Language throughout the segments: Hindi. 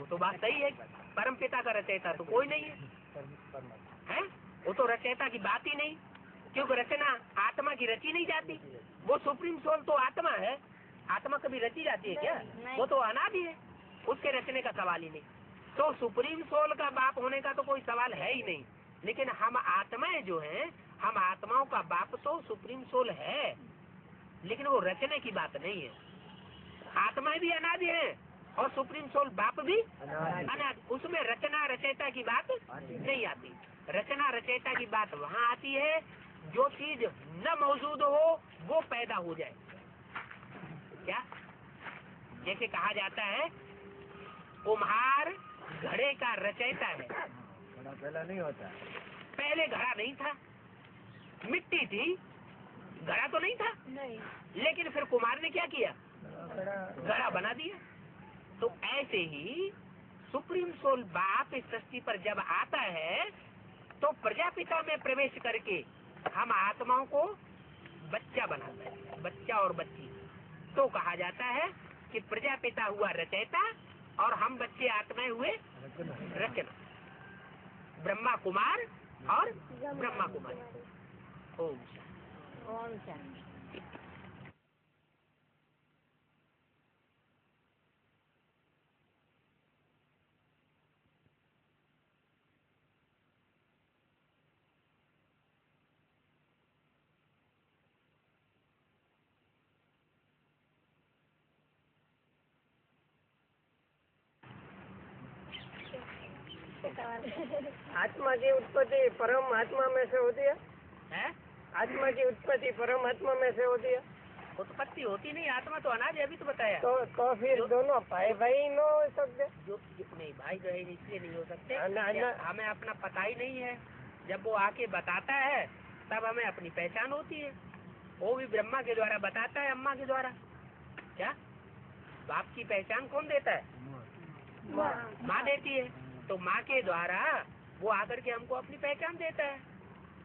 तो बात सही है, परम पिता का रचयिता तो कोई नहीं है, वो तो रचयिता की बात ही नहीं, क्योंकि रचना आत्मा की रची नहीं जाती। वो सुप्रीम सोल तो आत्मा है, आत्मा कभी रची जाती है क्या? वो तो अनादि है, उसके रचने का सवाल ही नहीं। तो सुप्रीम सोल का बाप होने का तो कोई सवाल है ही नहीं। लेकिन हम आत्माएं जो हैं, हम आत्माओं का बाप तो सुप्रीम सोल है, लेकिन वो रचने की बात नहीं है। आत्माएं भी अनादि है और सुप्रीम सोल बाप भी अनादि, उसमें रचना रचयिता की बात नहीं आती। रचना रचयिता की बात वहाँ आती है जो चीज न मौजूद हो वो पैदा हो जाए। क्या? जैसे कहा जाता है कुम्हार घड़े का रचयिता है। पहला नहीं होता, पहले घड़ा नहीं था, मिट्टी थी, घड़ा तो नहीं था नहीं। लेकिन फिर कुम्हार ने क्या किया? घड़ा बना दिया। तो ऐसे ही सुप्रीम सोल बाप इस सृष्टि पर जब आता है तो प्रजापिता में प्रवेश करके हम आत्माओं को बच्चा बनाता है, बच्चा और बच्ची। तो कहा जाता है कि प्रजापिता हुआ रचयिता और हम बच्चे आत्माएं हुए रचना। ब्रह्मा कुमार और ब्रह्मा कुमारी। ओम शांति। आत्मा की उत्पत्ति परमात्मा में से होती है? आत्मा की उत्पत्ति परमात्मा में से होती है? उत्पत्ति होती नहीं, आत्मा तो अनादि, अभी तो बताया। तो फिर दोनों भाई भाई न हो सकते? जो नहीं भाई जो है इसलिए नहीं हो सकते, हमें अपना पता ही नहीं है। जब वो आके बताता है तब हमें अपनी पहचान होती है। वो भी ब्रह्मा के द्वारा बताता है, अम्मा के द्वारा। क्या? बाप की पहचान कौन देता है? माँ देती है। तो माँ के द्वारा वो आकर के हमको अपनी पहचान देता है,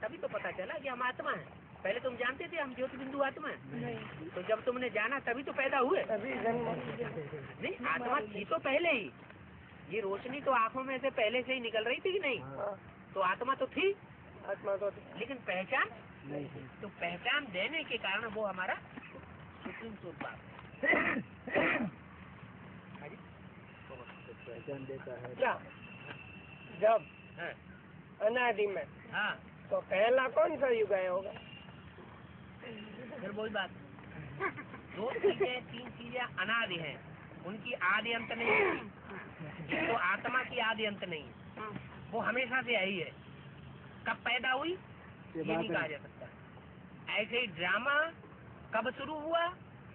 तभी तो पता चला कि हम आत्मा है। पहले तुम जानते थे हम ज्योति बिंदु आत्मा है? तो जब तुमने जाना तभी तो पैदा हुए। नहीं, आत्मा थी तो पहले ही, ये रोशनी तो आंखों में से पहले से ही निकल रही थी कि नहीं? तो आत्मा तो थी, आत्मा तो थी, लेकिन पहचान नहीं थी। तो पहचान देने के कारण वो हमारा सुप्रीम सोल बाप पहचान देता है। क्या जब अनादि में तो पहला कौन सा युग आया होगा? फिर वही बात, दो चीजें तीन चीजें अनादि हैं, उनकी आदि अंत नहीं है। तो आत्मा की आदि अंत नहीं है, वो हमेशा से आई है। कब पैदा हुई ये नहीं कहा जा सकता। ऐसे ही ड्रामा कब शुरू हुआ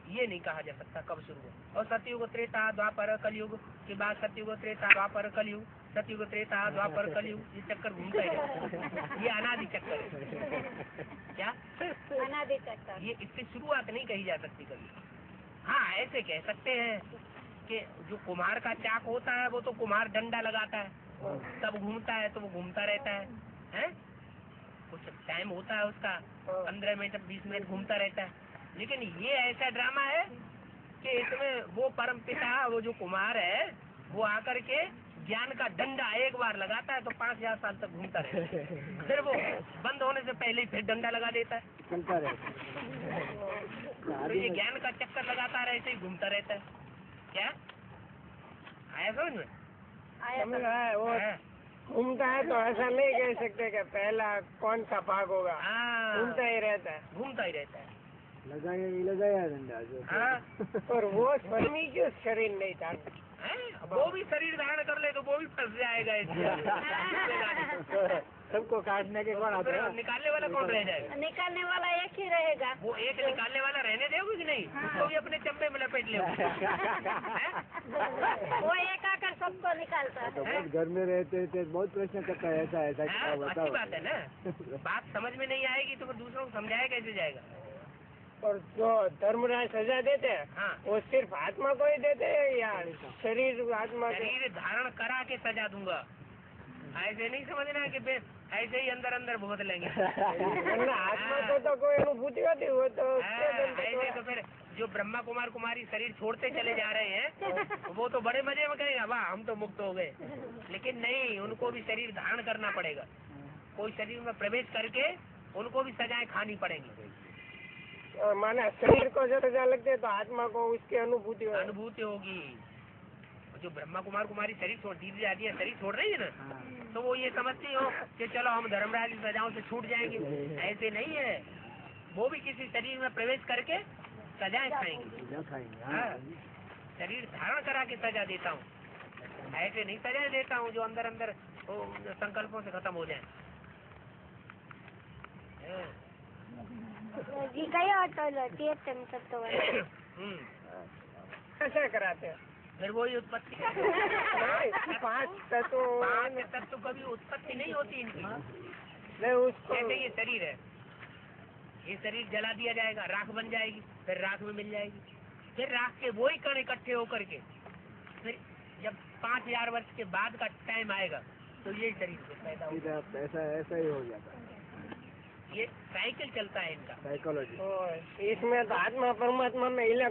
ये नहीं कहा जा सकता कब शुरू हुआ। और सतयुग त्रेता द्वापर कलयुग के बाद सतयुग त्रेता द्वापर कलयुग, सतयुग त्रेता द्वापर कलयुग, ये चक्कर घूमता है। ये अनादि चक्कर है। क्या? अनादि चक्कर। ये इसकी शुरुआत नहीं कही जा सकती कभी। हाँ, ऐसे कह सकते हैं कि जो कुम्हार का चाक होता है वो तो कुम्हार डंडा लगाता है, तब घूमता है तो वो घूमता रहता है? कुछ टाइम होता है उसका, 15 मिनट 20 मिनट घूमता रहता है। लेकिन ये ऐसा ड्रामा है कि इसमें वो परम पिता, वो जो कुमार है, वो आकर के ज्ञान का डंडा एक बार लगाता है तो 5000 साल तक घूमता रहता है। फिर वो बंद होने से पहले ही फिर डंडा लगा देता है, चलता रहता तो ये ज्ञान का चक्कर लगाता है, ऐसे ही घूमता रहता है। क्या आया समझ में? समझ आया। वो घूमता है तो ऐसा नहीं कह सकते कि पहला कौन सा भाग होगा, घूमता ही रहता है, घूमता ही रहता है। लगाया डंडा जो। और वो स्वामी क्यों शरीर नहीं था? वो भी शरीर धारण कर ले तो वो भी फंस जाएगा इसमें। सबको काटने के कौन आता है? निकालने वाला कौन रह जाएगा? निकालने वाला एक ही रहेगा। वो एक निकालने वाला रहने देगा कि नहीं? उसको भी अपने चंबे में लपेट ले। वो एक आकर सबको निकालता है। तो बहुत घर में रहते थे, बहुत प्रश्न करता है ऐसा ऐसा क्या बताओ। अच्छी बात है ना, बात समझ में नहीं आएगी तो फिर दूसरों को समझाया कैसे जाएगा? और जो धर्मराज सजा देते हैं वो सिर्फ आत्मा को ही देते हैं या शरीर आत्मा? शरीर धारण करा के सजा दूंगा, ऐसे नहीं समझना कि ऐसे ही अंदर अंदर भुगत लेंगे। वरना आत्मा को तो कोई अनुभूति होती, वो तो ऐसे तो फिर जो ब्रह्मा कुमार कुमारी शरीर छोड़ते चले जा रहे हैं वो तो बड़े मजे में कहेगा वाह हम तो मुक्त हो गए, लेकिन नहीं, उनको भी शरीर धारण करना पड़ेगा। कोई शरीर में प्रवेश करके उनको भी सजाएं खानी पड़ेंगी। और माना शरीर को जो सजा लगती है तो आत्मा को उसकी अनुभूति होगी। जो ब्रह्मा कुमार कुमारी शरीर छोड़ दी जाती है, शरीर छोड़ रही है ना, तो वो ये समझती हो कि चलो हम धर्मराज की सजाओं से छूट जाएंगे। ऐसे नहीं है, वो भी किसी शरीर में प्रवेश करके सजाएं खाएंगे। हाँ, शरीर धारण करा के सजा देता हूँ, ऐसे नहीं सजा देता हूँ जो अंदर अंदर संकल्पों से खत्म हो जाए। कैसे कराते हैं? फिर वही उत्पत्ति। 5 तत्व कभी उत्पत्ति नहीं होती इनकी। नहीं उसको जैसे ये शरीर है, ये शरीर जला दिया जाएगा, राख बन जाएगी, फिर राख में मिल जाएगी, फिर राख के वही कण इकट्ठे होकर के फिर जब 5000 वर्ष के बाद का टाइम आएगा तो यही शरीर पैदा होगा। ऐसा ही हो जाता है, ये साइकिल चलता है इनका। साइकोलॉजी। इसमें तो आत्मा परमात्मा में हिला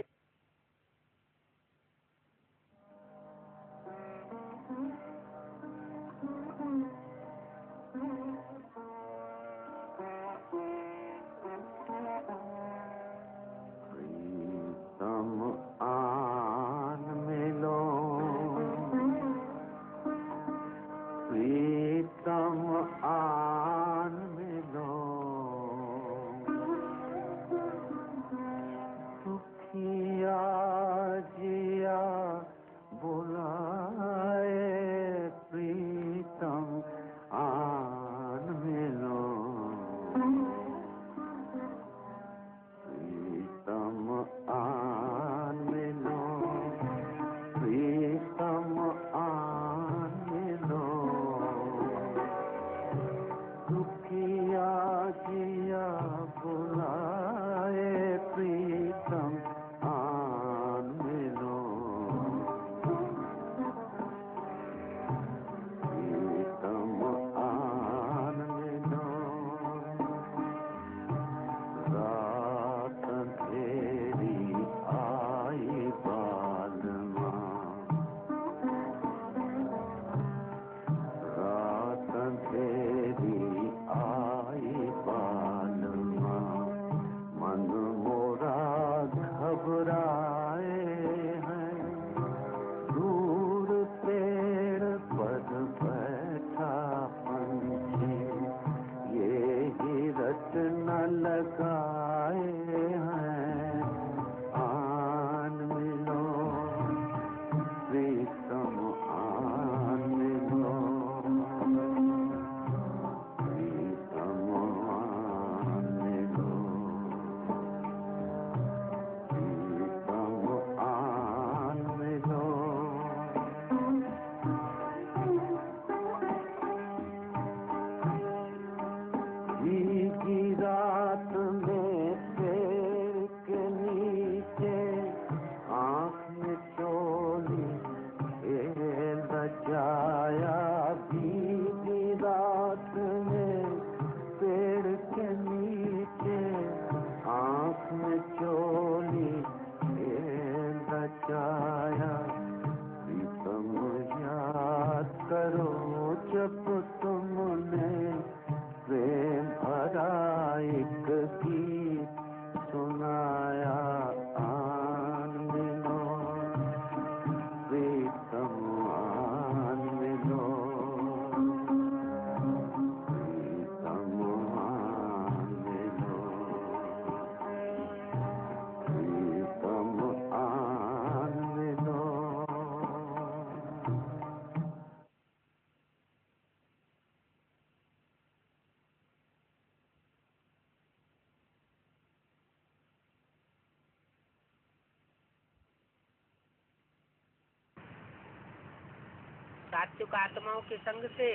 सात्विक आत्माओं के संग से,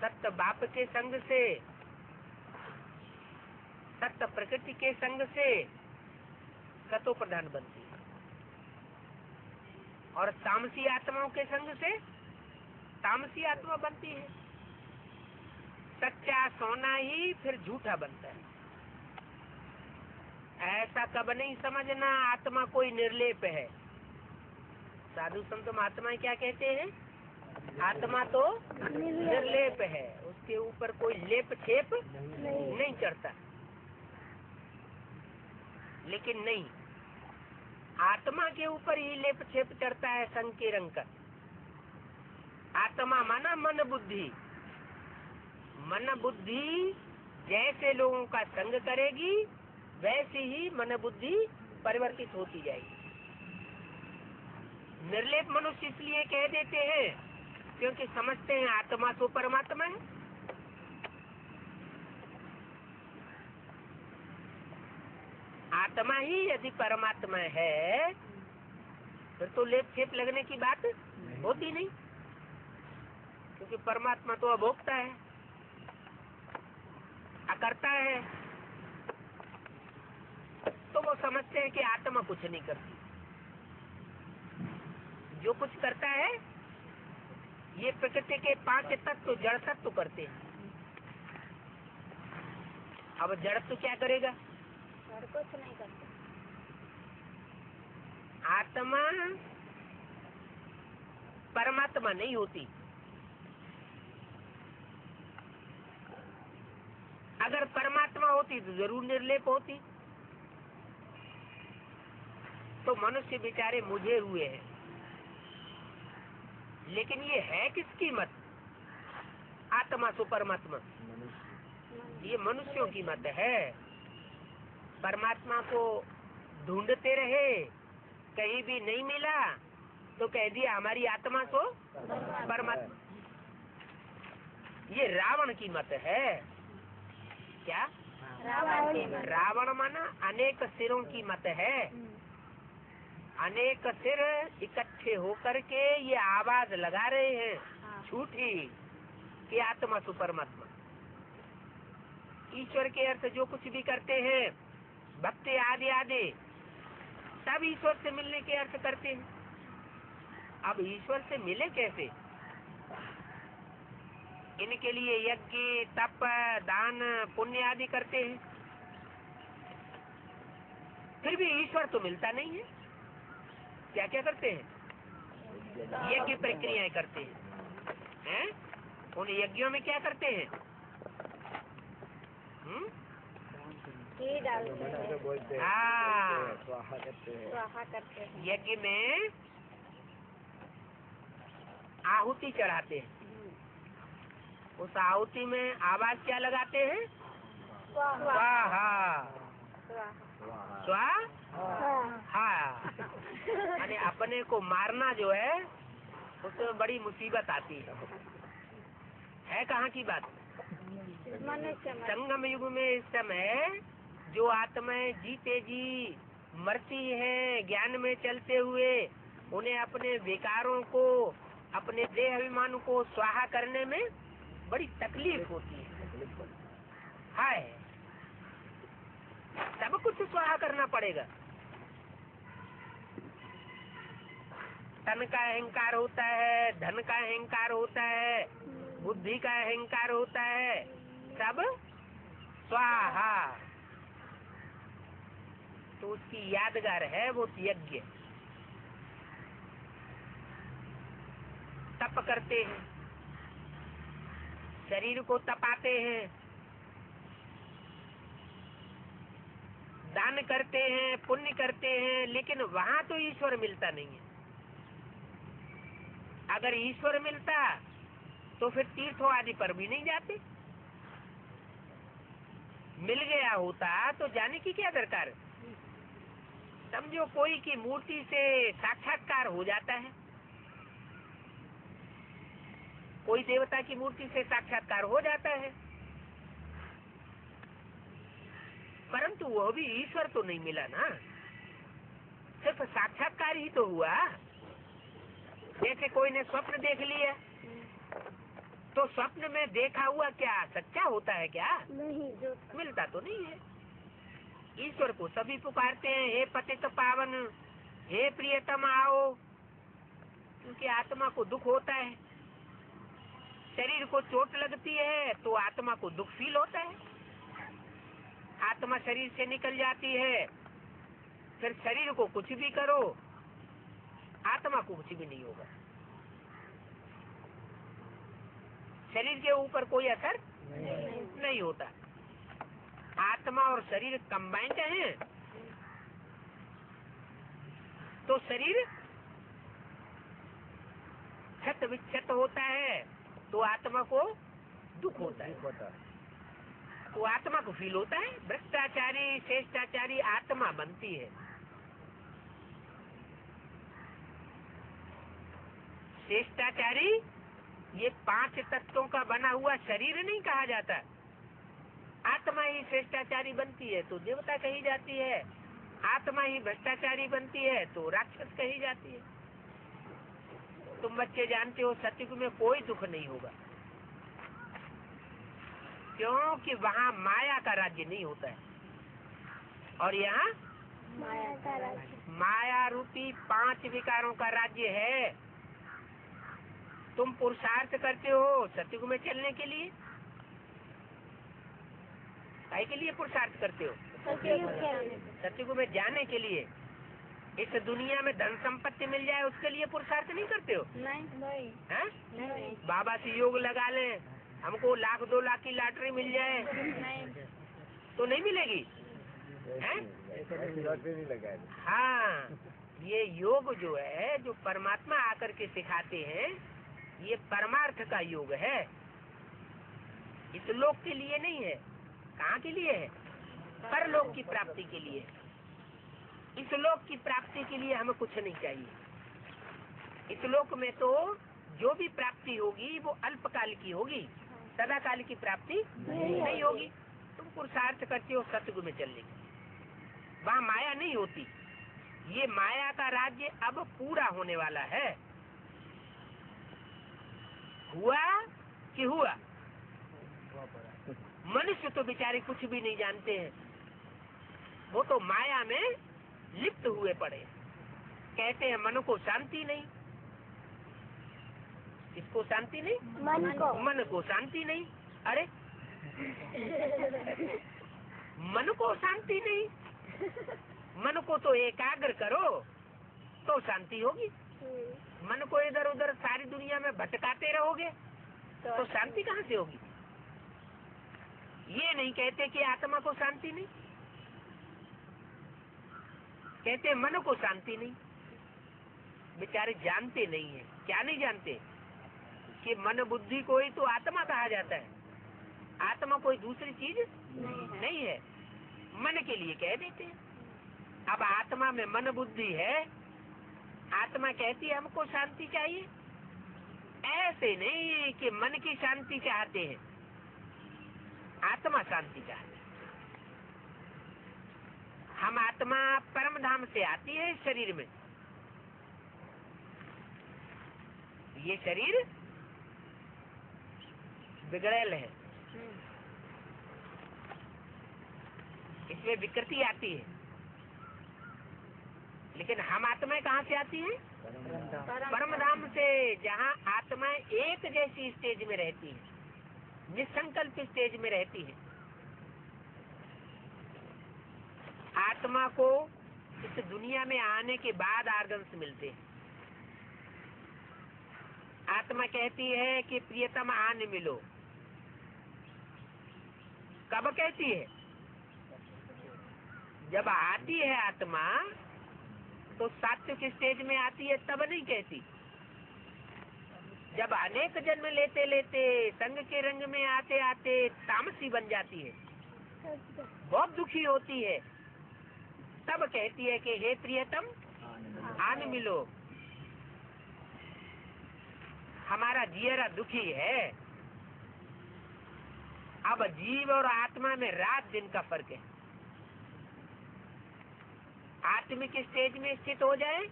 सत्य बाप के संग से, सत्य प्रकृति के संग से सतो प्रधान बनती है, और तामसी आत्माओं के संग से तामसी आत्मा बनती है। सच्चा सोना ही फिर झूठा बनता है। ऐसा कब नहीं समझना आत्मा कोई निर्लेप है। साधु संत महात्मा क्या कहते हैं? आत्मा तो निर्लेप है, उसके ऊपर कोई लेप छेप नहीं चढ़ता। लेकिन नहीं, आत्मा के ऊपर ही लेप छेप चढ़ता है संग के रंग का। आत्मा माना मन बुद्धि। मन बुद्धि जैसे लोगों का संग करेगी वैसे ही मन बुद्धि परिवर्तित होती जाएगी। निर्लेप मनुष्य इसलिए कह देते हैं क्योंकि समझते हैं आत्मा तो परमात्मा है। आत्मा ही यदि परमात्मा है फिर तो लेप छेप लगने की बात होती नहीं, क्योंकि परमात्मा तो अभोक्ता है, अकर्ता है। तो वो समझते हैं कि आत्मा कुछ नहीं करती, जो कुछ करता है ये प्रकृति के 5 तत्व जड़ तत्व करते हैं। अब जड़ तो क्या करेगा? और कुछ नहीं करते। आत्मा परमात्मा नहीं होती। अगर परमात्मा होती तो जरूर निर्लेप होती। तो मनुष्य बेचारे मुझे हुए हैं। लेकिन ये है किसकी मत? आत्मा तो परमात्मा, ये मनुष्यों की मत है। परमात्मा को ढूंढते रहे, कहीं भी नहीं मिला तो कह दिया हमारी आत्मा तो परमात्मा। ये रावण की मत है। क्या? रावण माना अनेक सिरों की मत है। अनेक सिर इकट्ठे होकर के ये आवाज लगा रहे हैं झूठी कि आत्मा तो परमात्मा। ईश्वर के अर्थ जो कुछ भी करते हैं, भक्ति आदि आदि, सब ईश्वर से मिलने के अर्थ करते हैं। अब ईश्वर से मिले कैसे? इनके लिए यज्ञ, तप, दान, पुण्य आदि करते हैं, फिर भी ईश्वर तो मिलता नहीं है। क्या क्या करते हैं? यज्ञ प्रक्रियाएं करते हैं। उन यज्ञों में क्या करते हैं? घी डालते हैं, बोलते हैं, हाँ, स्वाहा करते हैं। स्वाहा करते हैं। यज्ञ में आहुति चढ़ाते हैं। उस आहुति में आवाज क्या लगाते हैं? स्वाहा स्वाहा। यानी अपने को मारना जो है उसमें बड़ी मुसीबत आती है। कहाँ की बात? मनुष्य में संगम युग में इस समय जो आत्माएं जीते जी मरती हैं ज्ञान में चलते हुए, उन्हें अपने विकारों को, अपने देह अभिमान को स्वाहा करने में बड़ी तकलीफ होती है। हाय, सब कुछ स्वाहा करना पड़ेगा। तन का अहंकार होता है, धन का अहंकार होता है, बुद्धि का अहंकार होता है, सब स्वाहा। तो उसकी यादगार है वो यज्ञ। तप करते हैं, शरीर को तपाते हैं, दान करते हैं, पुण्य करते हैं, लेकिन वहाँ तो ईश्वर मिलता नहीं है। अगर ईश्वर मिलता तो फिर तीर्थों आदि पर भी नहीं जाते। मिल गया होता तो जाने की क्या दरकार? समझो कोई की मूर्ति से साक्षात्कार हो जाता है, कोई देवता की मूर्ति से साक्षात्कार हो जाता है, परंतु वह भी ईश्वर तो नहीं मिला ना, सिर्फ साक्षात्कार ही तो हुआ। जैसे कोई ने स्वप्न देख लिया तो स्वप्न में देखा हुआ क्या सच्चा होता है? क्या नहीं, जो मिलता तो नहीं है। ईश्वर को सभी पुकारते हैं, हे पतित पावन, हे प्रियतम आओ, क्योंकि आत्मा को दुख होता है। शरीर को चोट लगती है तो आत्मा को दुख फील होता है, आत्मा शरीर से निकल जाती है, फिर शरीर को कुछ भी करो आत्मा को कुछ भी नहीं होगा, शरीर के ऊपर कोई असर नहीं होता। आत्मा और शरीर कंबाइंड हैं तो शरीर क्षत विक्षत होता है तो आत्मा को दुख होता है, तो आत्मा को फील होता है। भ्रष्टाचारी श्रेष्ठाचारी आत्मा बनती है, श्रेष्ठाचारी ये 5 तत्वों का बना हुआ शरीर नहीं कहा जाता, आत्मा ही श्रेष्ठाचारी बनती है तो देवता कही जाती है, आत्मा ही भ्रष्टाचारी बनती है तो राक्षस कही जाती है। तुम बच्चे जानते हो सतयुग में कोई दुख नहीं होगा, क्योंकि वहाँ माया का राज्य नहीं होता है और यहाँ माया का राज्य। माया रूपी 5 विकारों का राज्य है। तुम पुरुषार्थ करते हो सतयुग में चलने के लिए, काहे के लिए पुरुषार्थ करते हो? सतयुग में जाने के लिए। इस दुनिया में धन संपत्ति मिल जाए उसके लिए पुरुषार्थ नहीं करते हो? नहीं हैं? नहीं बाबा से योग लगा लें, हमको 1-2 लाख की लॉटरी मिल जाए नहीं तो नहीं मिलेगी हैं? लॉटरी नहीं लगाए। हाँ, ये योग जो है जो परमात्मा आकर के सिखाते हैं ये परमार्थ का योग है, इस लोक के लिए नहीं है। कहाँ के लिए है? परलोक की प्राप्ति के लिए। इस लोक की प्राप्ति के लिए हमें कुछ नहीं चाहिए। इस लोक में तो जो भी प्राप्ति होगी वो अल्पकाल की होगी, सदा काल की प्राप्ति नहीं होगी। तुम पुरुषार्थ करते हो सतयुग में चलने की, वहाँ माया नहीं होती। ये माया का राज्य अब पूरा होने वाला है। हुआ कि हुआ? मनुष्य तो बेचारे कुछ भी नहीं जानते हैं, वो तो माया में लिप्त हुए पड़े। कहते हैं मन को शांति नहीं। किसको शांति नहीं? मन को शांति नहीं। अरे मन को शांति नहीं, मन को तो एकाग्र करो तो शांति होगी। मन को इधर उधर सारी दुनिया में भटकाते रहोगे तो शांति कहाँ से होगी? ये नहीं कहते कि आत्मा को शांति नहीं, कहते मन को शांति नहीं। बेचारे जानते नहीं है। क्या नहीं जानते? कि मन बुद्धि को ही तो आत्मा कहा जाता है, आत्मा कोई दूसरी चीज नहीं है। मन के लिए कह देते हैं। अब आत्मा में मन बुद्धि है, आत्मा कहती है हमको शांति चाहिए। ऐसे नहीं कि मन की शांति चाहते हैं, आत्मा शांति चाहती है। हम आत्मा परम धाम से आती है इस शरीर में। ये शरीर बिगड़ेल है, इसमें विकृति आती है, लेकिन हम आत्माएं कहाँ से आती हैं? परम धाम से, जहाँ आत्माएं एक जैसी स्टेज में रहती है, निसंकल्प स्टेज में रहती है। आत्मा को इस दुनिया में आने के बाद आर्गन्स मिलते हैं। आत्मा कहती है कि प्रियतम आने मिलो। कब कहती है? जब आती है आत्मा तो सात्विक स्टेज में आती है, तब नहीं कहती। जब अनेक जन्म लेते लेते संग के रंग में आते आते तामसी बन जाती है, बहुत दुखी होती है, तब कहती है कि हे प्रियतम आन मिलो। हमारा जियरा दुखी है। अब जीव और आत्मा में रात दिन का फर्क है। आत्मिक स्टेज में स्थित हो जाए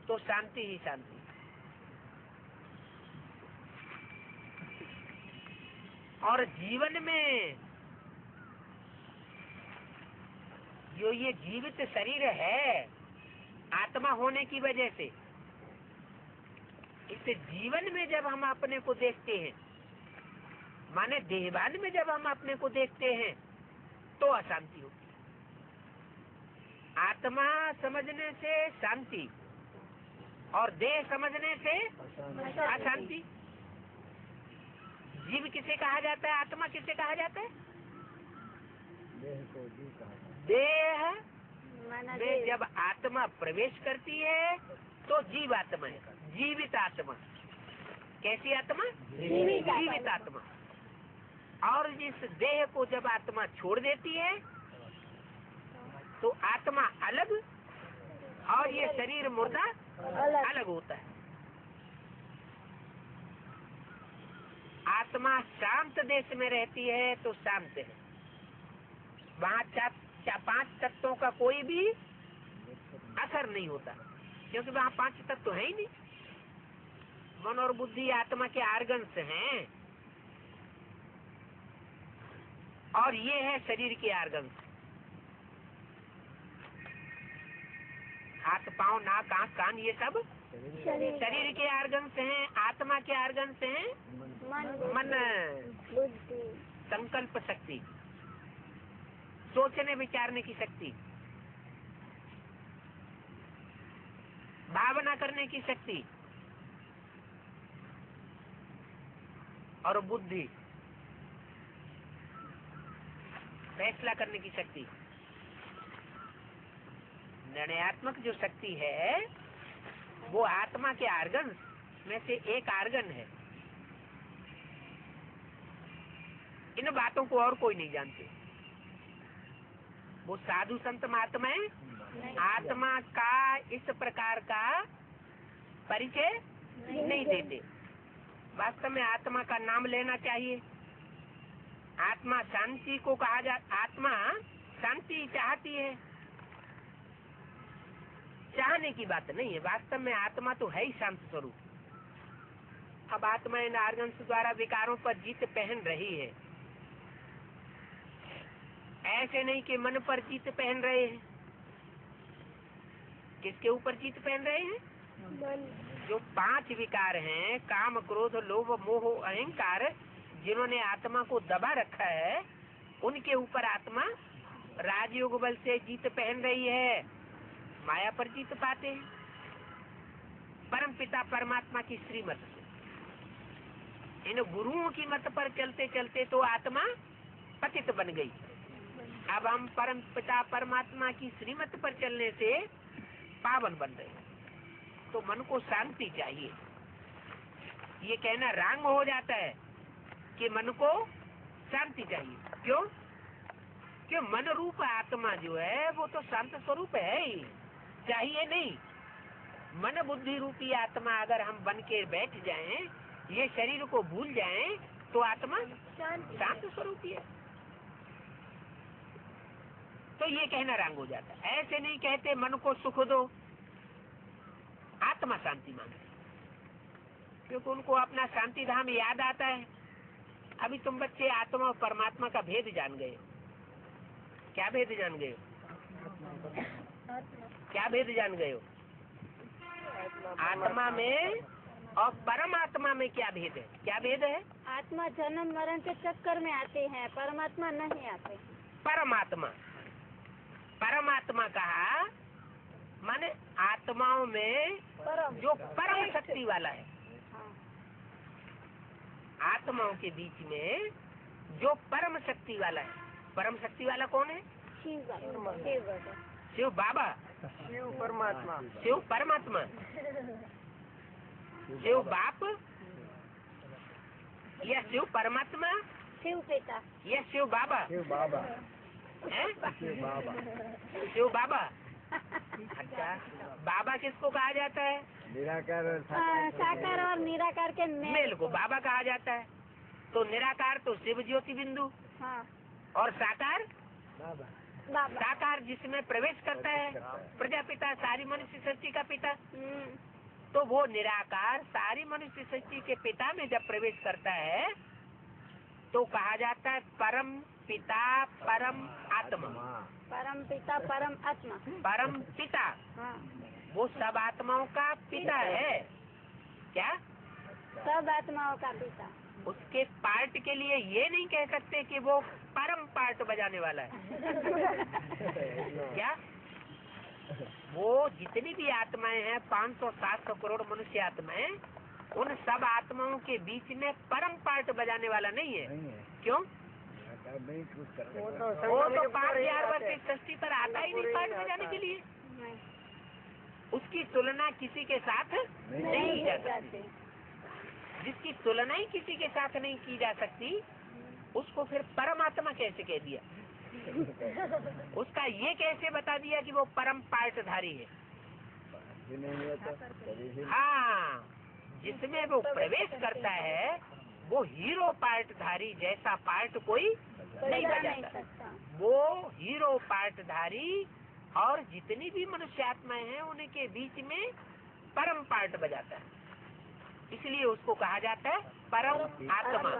तो शांति ही शांति। और जीवन में जो ये जीवित शरीर है आत्मा होने की वजह से, इस जीवन में जब हम अपने को देखते हैं माने देहभान में जब हम अपने को देखते हैं तो अशांति होती है। आत्मा समझने से शांति और देह समझने से अशांति। जीव किसे कहा जाता है, आत्मा किसे कहा जाता है? देह को जीव कहा जाता है। देह में जब आत्मा प्रवेश करती है तो जीव आत्मा है, जीवित आत्मा। कैसी आत्मा? जीवित आत्मा। और जिस देह को जब आत्मा छोड़ देती है तो आत्मा अलग और ये शरीर मुर्दा अलग होता है। आत्मा शांत देश में रहती है तो शांत है, वहाँ 5 तत्वों का कोई भी असर नहीं होता, क्योंकि वहाँ 5 तत्व है ही नहीं। मन और बुद्धि आत्मा के आर्गन्स हैं और ये है शरीर के आर्गन्स। हाथ पांव नाक आंख कान ये सब शरीर के आर्गन्स हैं। आत्मा के आर्गन्स हैं मन, बुद्धि, संकल्प शक्ति, सोचने विचारने की शक्ति, भावना करने की शक्ति और बुद्धि, फैसला करने की शक्ति। निर्णयात्मक जो शक्ति है वो आत्मा के आर्गन में से एक आर्गन है। इन बातों को और कोई नहीं जानते। वो साधु संत महात्माएं आत्मा का इस प्रकार का परिचय नहीं देते। वास्तव में आत्मा का नाम लेना चाहिए। आत्मा शांति को कहा आत्मा शांति चाहती है, चाहने की बात नहीं है। वास्तव में आत्मा तो है ही शांत स्वरूप। अब आत्मा इन आर्गन्स द्वारा विकारों पर जीत पहन रही है। ऐसे नहीं कि मन पर जीत पहन रहे हैं। किसके ऊपर जीत पहन रहे हैं? जो 5 विकार हैं, काम क्रोध लोभ मोह अहंकार, जिन्होंने आत्मा को दबा रखा है, उनके ऊपर आत्मा राजयोग बल से जीत पहन रही है। माया पर जीत पाते हैं परम पिता परमात्मा की श्रीमत से। इन गुरुओं की मत पर चलते चलते तो आत्मा पतित बन गई। अब हम परम पिता परमात्मा की श्रीमत पर चलने से पावन बन रहे हैं। तो मन को शांति चाहिए। ये कहना रंग हो जाता है कि मन को शांति चाहिए। क्यों? कि मन रूप आत्मा जो है वो तो शांत स्वरूप है ही, चाहिए नहीं। मन बुद्धि रूपी आत्मा अगर हम बन के बैठ जाएं, ये शरीर को भूल जाएं, तो आत्मा शांत स्वरूप है। तो ये कहना रंग हो जाता है। ऐसे नहीं कहते मन को सुख दो, आत्मा शांति मांगे, क्योंकि उनको अपना शांति धाम याद आता है। अभी तुम बच्चे आत्मा और परमात्मा का भेद जान गए। क्या भेद जान गए? क्या भेद जान गए? आत्मा में और परमात्मा में क्या भेद है? क्या भेद है? आत्मा जन्म मरण के चक्कर में आते हैं, परमात्मा नहीं आते। परमात्मा, परमात्मा कहा माने आत्माओं में जो परम शक्ति वाला है। आत्माओं के बीच में जो परम शक्ति वाला है। परम शक्ति वाला कौन है? शिव बाबा, शिव परमात्मा, शिव परमात्मा, शिव बाप या शिव परमात्मा, शिव पिता या शिव बाबा, शिव बाबा, हैं? शिव बाबा, शिव बाबा। अच्छा, बाबा किसको कहा जाता है? निराकार और साकार और निराकार के मेल को बाबा कहा जाता है। तो निराकार तो शिव ज्योति बिंदु, हाँ, और साकार बाबा, बाबा। साकार जिसमें प्रवेश करता है प्रजापिता, सारी मनुष्य सृष्टि का पिता। तो वो निराकार सारी मनुष्य सृष्टि के पिता में जब प्रवेश करता है तो कहा जाता है परम पिता परम आत्मा। परम पिता परम आत्मा। परम पिता हाँ, वो सब आत्माओं का पिता है। क्या? सब आत्माओं का पिता। उसके पार्ट के लिए ये नहीं कह सकते कि वो परम पार्ट बजाने वाला है। क्या वो जितनी भी आत्माएं हैं 500-700 करोड़ मनुष्य आत्माएं, उन सब आत्माओं के बीच में परम पार्ट बजाने वाला नहीं है। क्यों? नहीं कुछ कर वो सकता। तो वो संगम तो के 5000 ऊपर वर्ष ही की सृष्टि पर आता ही नहीं पार्ट बजाने के लिए। उसकी तुलना किसी के साथ नहीं की जा सकती। जिसकी तुलना ही किसी के साथ नहीं की जा सकती, उसको फिर परमात्मा कैसे कह दिया? उसका ये कैसे बता दिया कि वो परम पार्टधारी है? ये नहीं होता कभी भी। हाँ, जिसमें वो प्रवेश करता है वो हीरो पार्टधारी जैसा पार्ट कोई नहीं बजाता। वो हीरो पार्टधारी और जितनी भी मनुष्य आत्माएं हैं उनके बीच में परम पार्ट बजाता है, इसलिए उसको कहा जाता है परम आत्मा।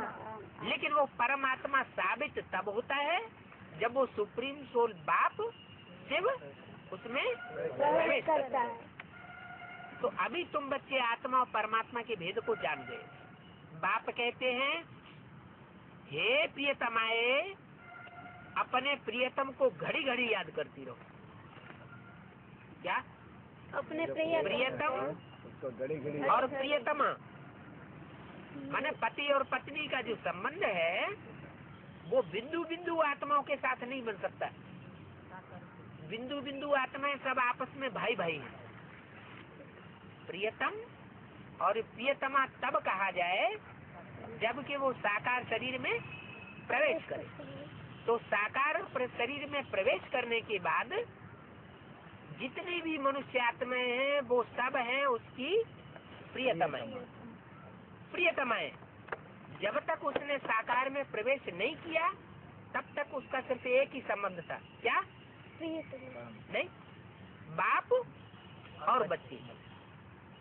लेकिन वो परमात्मा साबित तब होता है जब वो सुप्रीम सोल बाप शिव उसमें प्रवेश करता है। तो अभी तुम बच्चे आत्मा और परमात्मा के भेद को जान गए। बाप कहते हैं, हे प्रियतमाए, अपने प्रियतम को घड़ी घड़ी याद करती रहो। क्या? अपने प्रियतम उसको घड़ी घड़ी और प्रियतमा माने पति और पत्नी का जो संबंध है वो बिंदु बिंदु आत्माओं के साथ नहीं बन सकता। बिंदु बिंदु आत्माएं सब आपस में भाई भाई हैं। प्रियतम और प्रियतमा तब कहा जाए जबकि वो साकार शरीर में प्रवेश करे। तो साकार शरीर में प्रवेश करने के बाद जितनी भी मनुष्य आत्माएं हैं वो सब हैं उसकी प्रियतमाएं। प्रियतमाएं जब तक उसने साकार में प्रवेश नहीं किया तब तक उसका सिर्फ एक ही संबंध था। क्या? नहीं, बाप और बच्चे।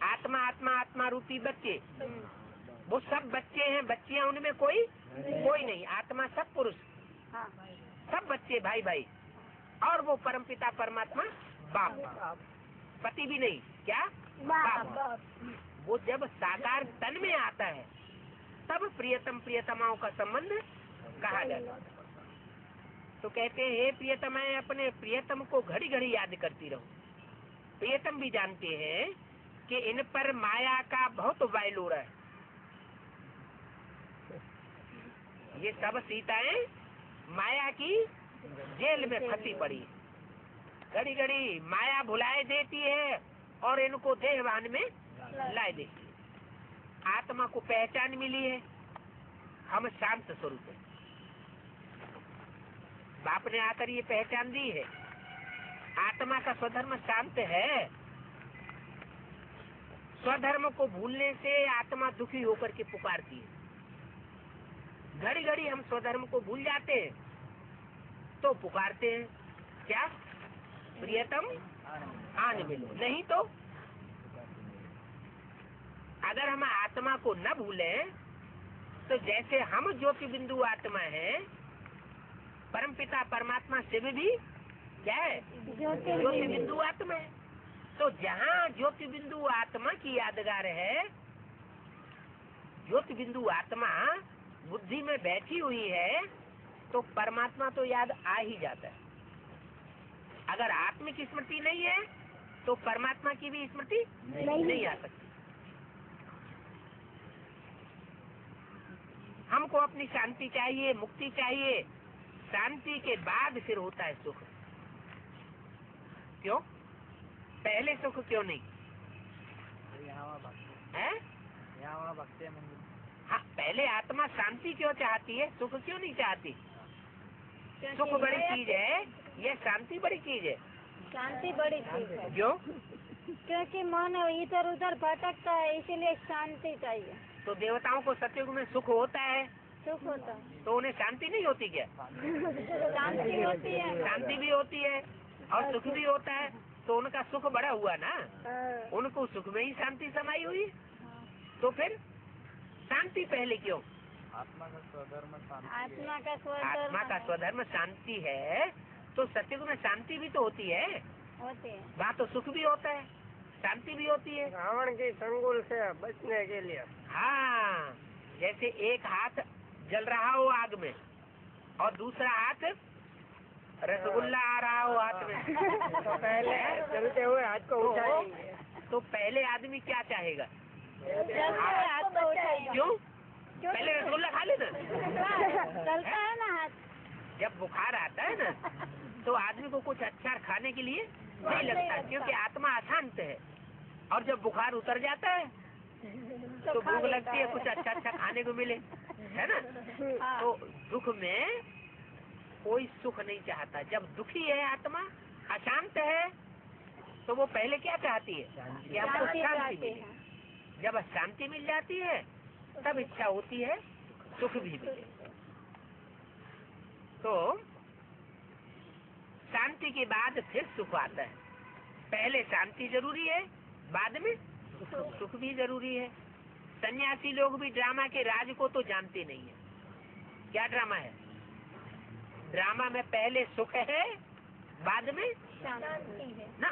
आत्मा आत्मा आत्मा रूपी बच्चे, वो सब बच्चे हैं। बच्चियां उनमें कोई नहीं। आत्मा सब पुरुष, सब बच्चे भाई भाई। और वो परमपिता परमात्मा बाप, पति भी नहीं। क्या? बाप। वो जब साकार तन में आता है तब प्रियतम प्रियतमाओं का संबंध कहा जाता है। तो कहते हैं, हे प्रियतमाएं, अपने प्रियतम को घड़ी घड़ी याद करती रहो। प्रियतम भी जानते हैं कि इन पर माया का बहुत वायल हो रहा है। ये सब सीताएं माया की जेल में फंसी पड़ी। घड़ी घड़ी माया भुलाए देती है और इनको देहवान में लाए देती है। आत्मा को पहचान मिली है, हम शांत स्वरूप है। बाप ने आकर ये पहचान दी है। आत्मा का स्वधर्म शांत है। स्वधर्म को भूलने से आत्मा दुखी होकर के पुकारती है। घड़ी घड़ी हम स्वधर्म को भूल जाते हैं तो पुकारते हैं, क्या? प्रियतम आन मिलो। नहीं तो अगर हम आत्मा को न भूलें तो जैसे हम ज्योति बिंदु आत्मा है, परमपिता परमात्मा शिव भी क्या है? ज्योति बिंदु आत्मा है। तो जहाँ ज्योति बिंदु आत्मा की यादगार है, ज्योति बिंदु आत्मा बुद्धि में बैठी हुई है, तो परमात्मा तो याद आ ही जाता है। अगर आत्मिक स्मृति नहीं है तो परमात्मा की भी स्मृति नहीं आ सकती। हमको अपनी शांति चाहिए, मुक्ति चाहिए। शांति के बाद फिर होता है सुख। क्यों? पहले सुख क्यों नहीं है? हाँ, पहले आत्मा शांति क्यों चाहती है, सुख क्यों नहीं चाहती? सुख बड़ी चीज है, ये शांति बड़ी चीज है। शांति बड़ी चीज है। क्यों? क्योंकि मन इधर उधर भटकता है, इसीलिए शांति चाहिए। तो देवताओं को सतयुग में सुख होता है, सुख होता है तो उन्हें शांति नहीं होती क्या? शांति होती है। शांति भी होती है और सुख भी होता है, तो उनका सुख बड़ा हुआ ना। उनको सुख में ही शांति समाई हुई। तो फिर शांति पहले क्यों? आत्मा का स्वधर्म आत्मा का स्वधर्म शांति है, तो सतयुग में शांति भी तो होती है। वहाँ तो सुख भी होता है, शांति भी होती है। रावण की संगुल से बचने के लिए। हाँ, जैसे एक हाथ जल रहा हो आग में और दूसरा हाथ रसगुल्ला आ रहा हो हाथ में, तो पहले चलते हुए हाथ को उठाएंगे। तो पहले आदमी क्या चाहेगा? हाथ को उठाएंगे। क्यों? पहले रसगुल्ला खा लेना। चलता है ना हाथ। जब बुखार आता है ना तो आदमी को कुछ अच्छा खाने के लिए नहीं लगता, क्योंकि आत्मा अशांत है। और जब बुखार उतर जाता है तो भूख लगती है, कुछ अच्छा अच्छा खाने को मिले, है ना। तो दुख में कोई सुख नहीं चाहता। जब दुखी है आत्मा, अशांत है, तो वो पहले क्या चाहती है कि हमको शांति मिले। जब शांति मिल जाती है तब इच्छा होती है सुख भी मिले। तो शांति के बाद फिर सुख आता है। पहले शांति जरूरी है, बाद में सुख भी जरूरी है। सन्यासी लोग भी ड्रामा के राज को तो जानते नहीं है। क्या ड्रामा है? ड्रामा में पहले सुख है, बाद में ना,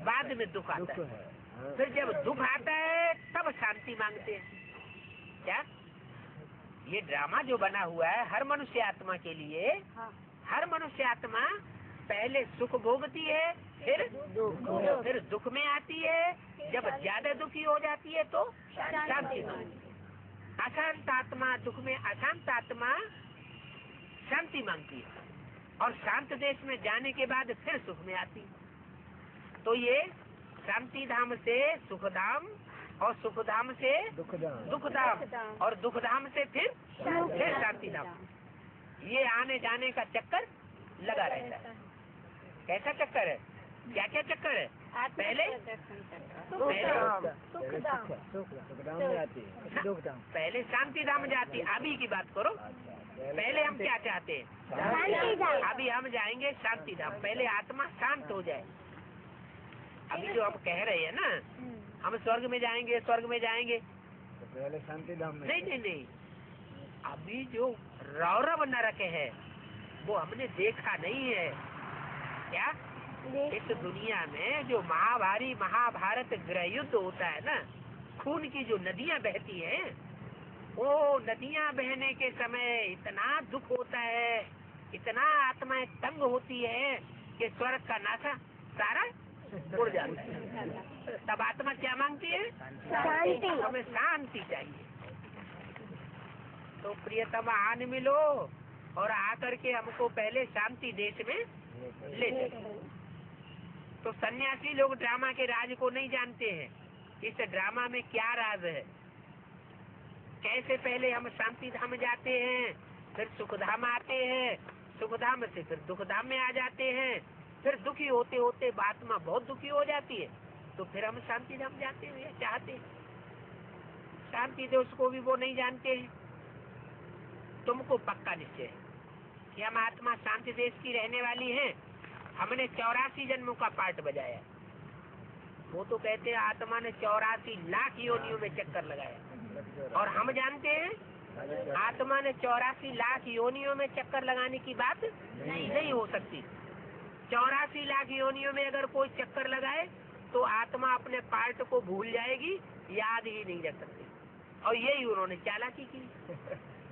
बाद में दुख आता है। फिर जब दुख आता है तब शांति मांगते हैं। क्या ये ड्रामा जो बना हुआ है हर मनुष्य आत्मा के लिए, हर मनुष्य आत्मा पहले सुख भोगती है, फिर दुख में आती है। जब ज्यादा दुखी हो जाती है तो शांति मांगती है। अशांत आत्मा दुख में, अशांत आत्मा शांति मांगती है और शांत देश में जाने के बाद फिर सुख में आती है। तो ये शांति धाम से सुख धाम और सुख धाम से दुख धाम और दुख धाम से फिर शांति धाम, ये आने जाने का चक्कर लगा रहता है। कैसा चक्कर है? क्या क्या चक्कर है? पहले पहले शांति धाम जाती है। अभी की बात करो, पहले हम क्या चाहते हैं? अभी हम जाएंगे शांति धाम। पहले आत्मा शांत हो जाए। अभी जो हम कह रहे हैं ना, हम स्वर्ग में जाएंगे, स्वर्ग में जाएंगे, तो पहले शांति धाम में। नहीं, अभी जो रौरव नरक है वो हमने देखा नहीं है। क्या इस दुनिया में जो महाभारी महाभारत गृह युद्ध होता है ना, खून की जो नदियां बहती हैं, वो नदियां बहने के समय इतना दुख होता है, इतना आत्माएं तंग होती है कि स्वर्ग का नासा सारा उड़ जाता है। तब आत्मा क्या मांगती है? शांति। हमें शांति चाहिए। तो प्रियतम आन मिलो और आकर के हमको पहले शांति देश में ले चलो। तो सन्यासी लोग ड्रामा के राज को नहीं जानते हैं। इस ड्रामा में क्या राज है, कैसे पहले हम शांति धाम जाते हैं, फिर सुख धाम आते हैं, सुख धाम से फिर दुख धाम में आ जाते हैं, फिर दुखी होते होते आत्मा बहुत दुखी हो जाती है, तो फिर हम शांति धाम जाते हैं, चाहते हैं। शांति देश को भी वो नहीं जानते हैं। तुमको पक्का निश्चय है कि हम आत्मा शांति देश की रहने वाली हैं। हमने 84 जन्मों का पार्ट बजाया। वो तो कहते हैं आत्मा ने 84 लाख योनियों में चक्कर लगाया, और हम जानते हैं आत्मा ने 84 लाख योनियों में चक्कर लगाने की बात नहीं हो सकती। 84 लाख योनियों में अगर कोई चक्कर लगाए तो आत्मा अपने पार्ट को भूल जाएगी, याद ही नहीं रख सकती। और यही उन्होंने चालाकी की।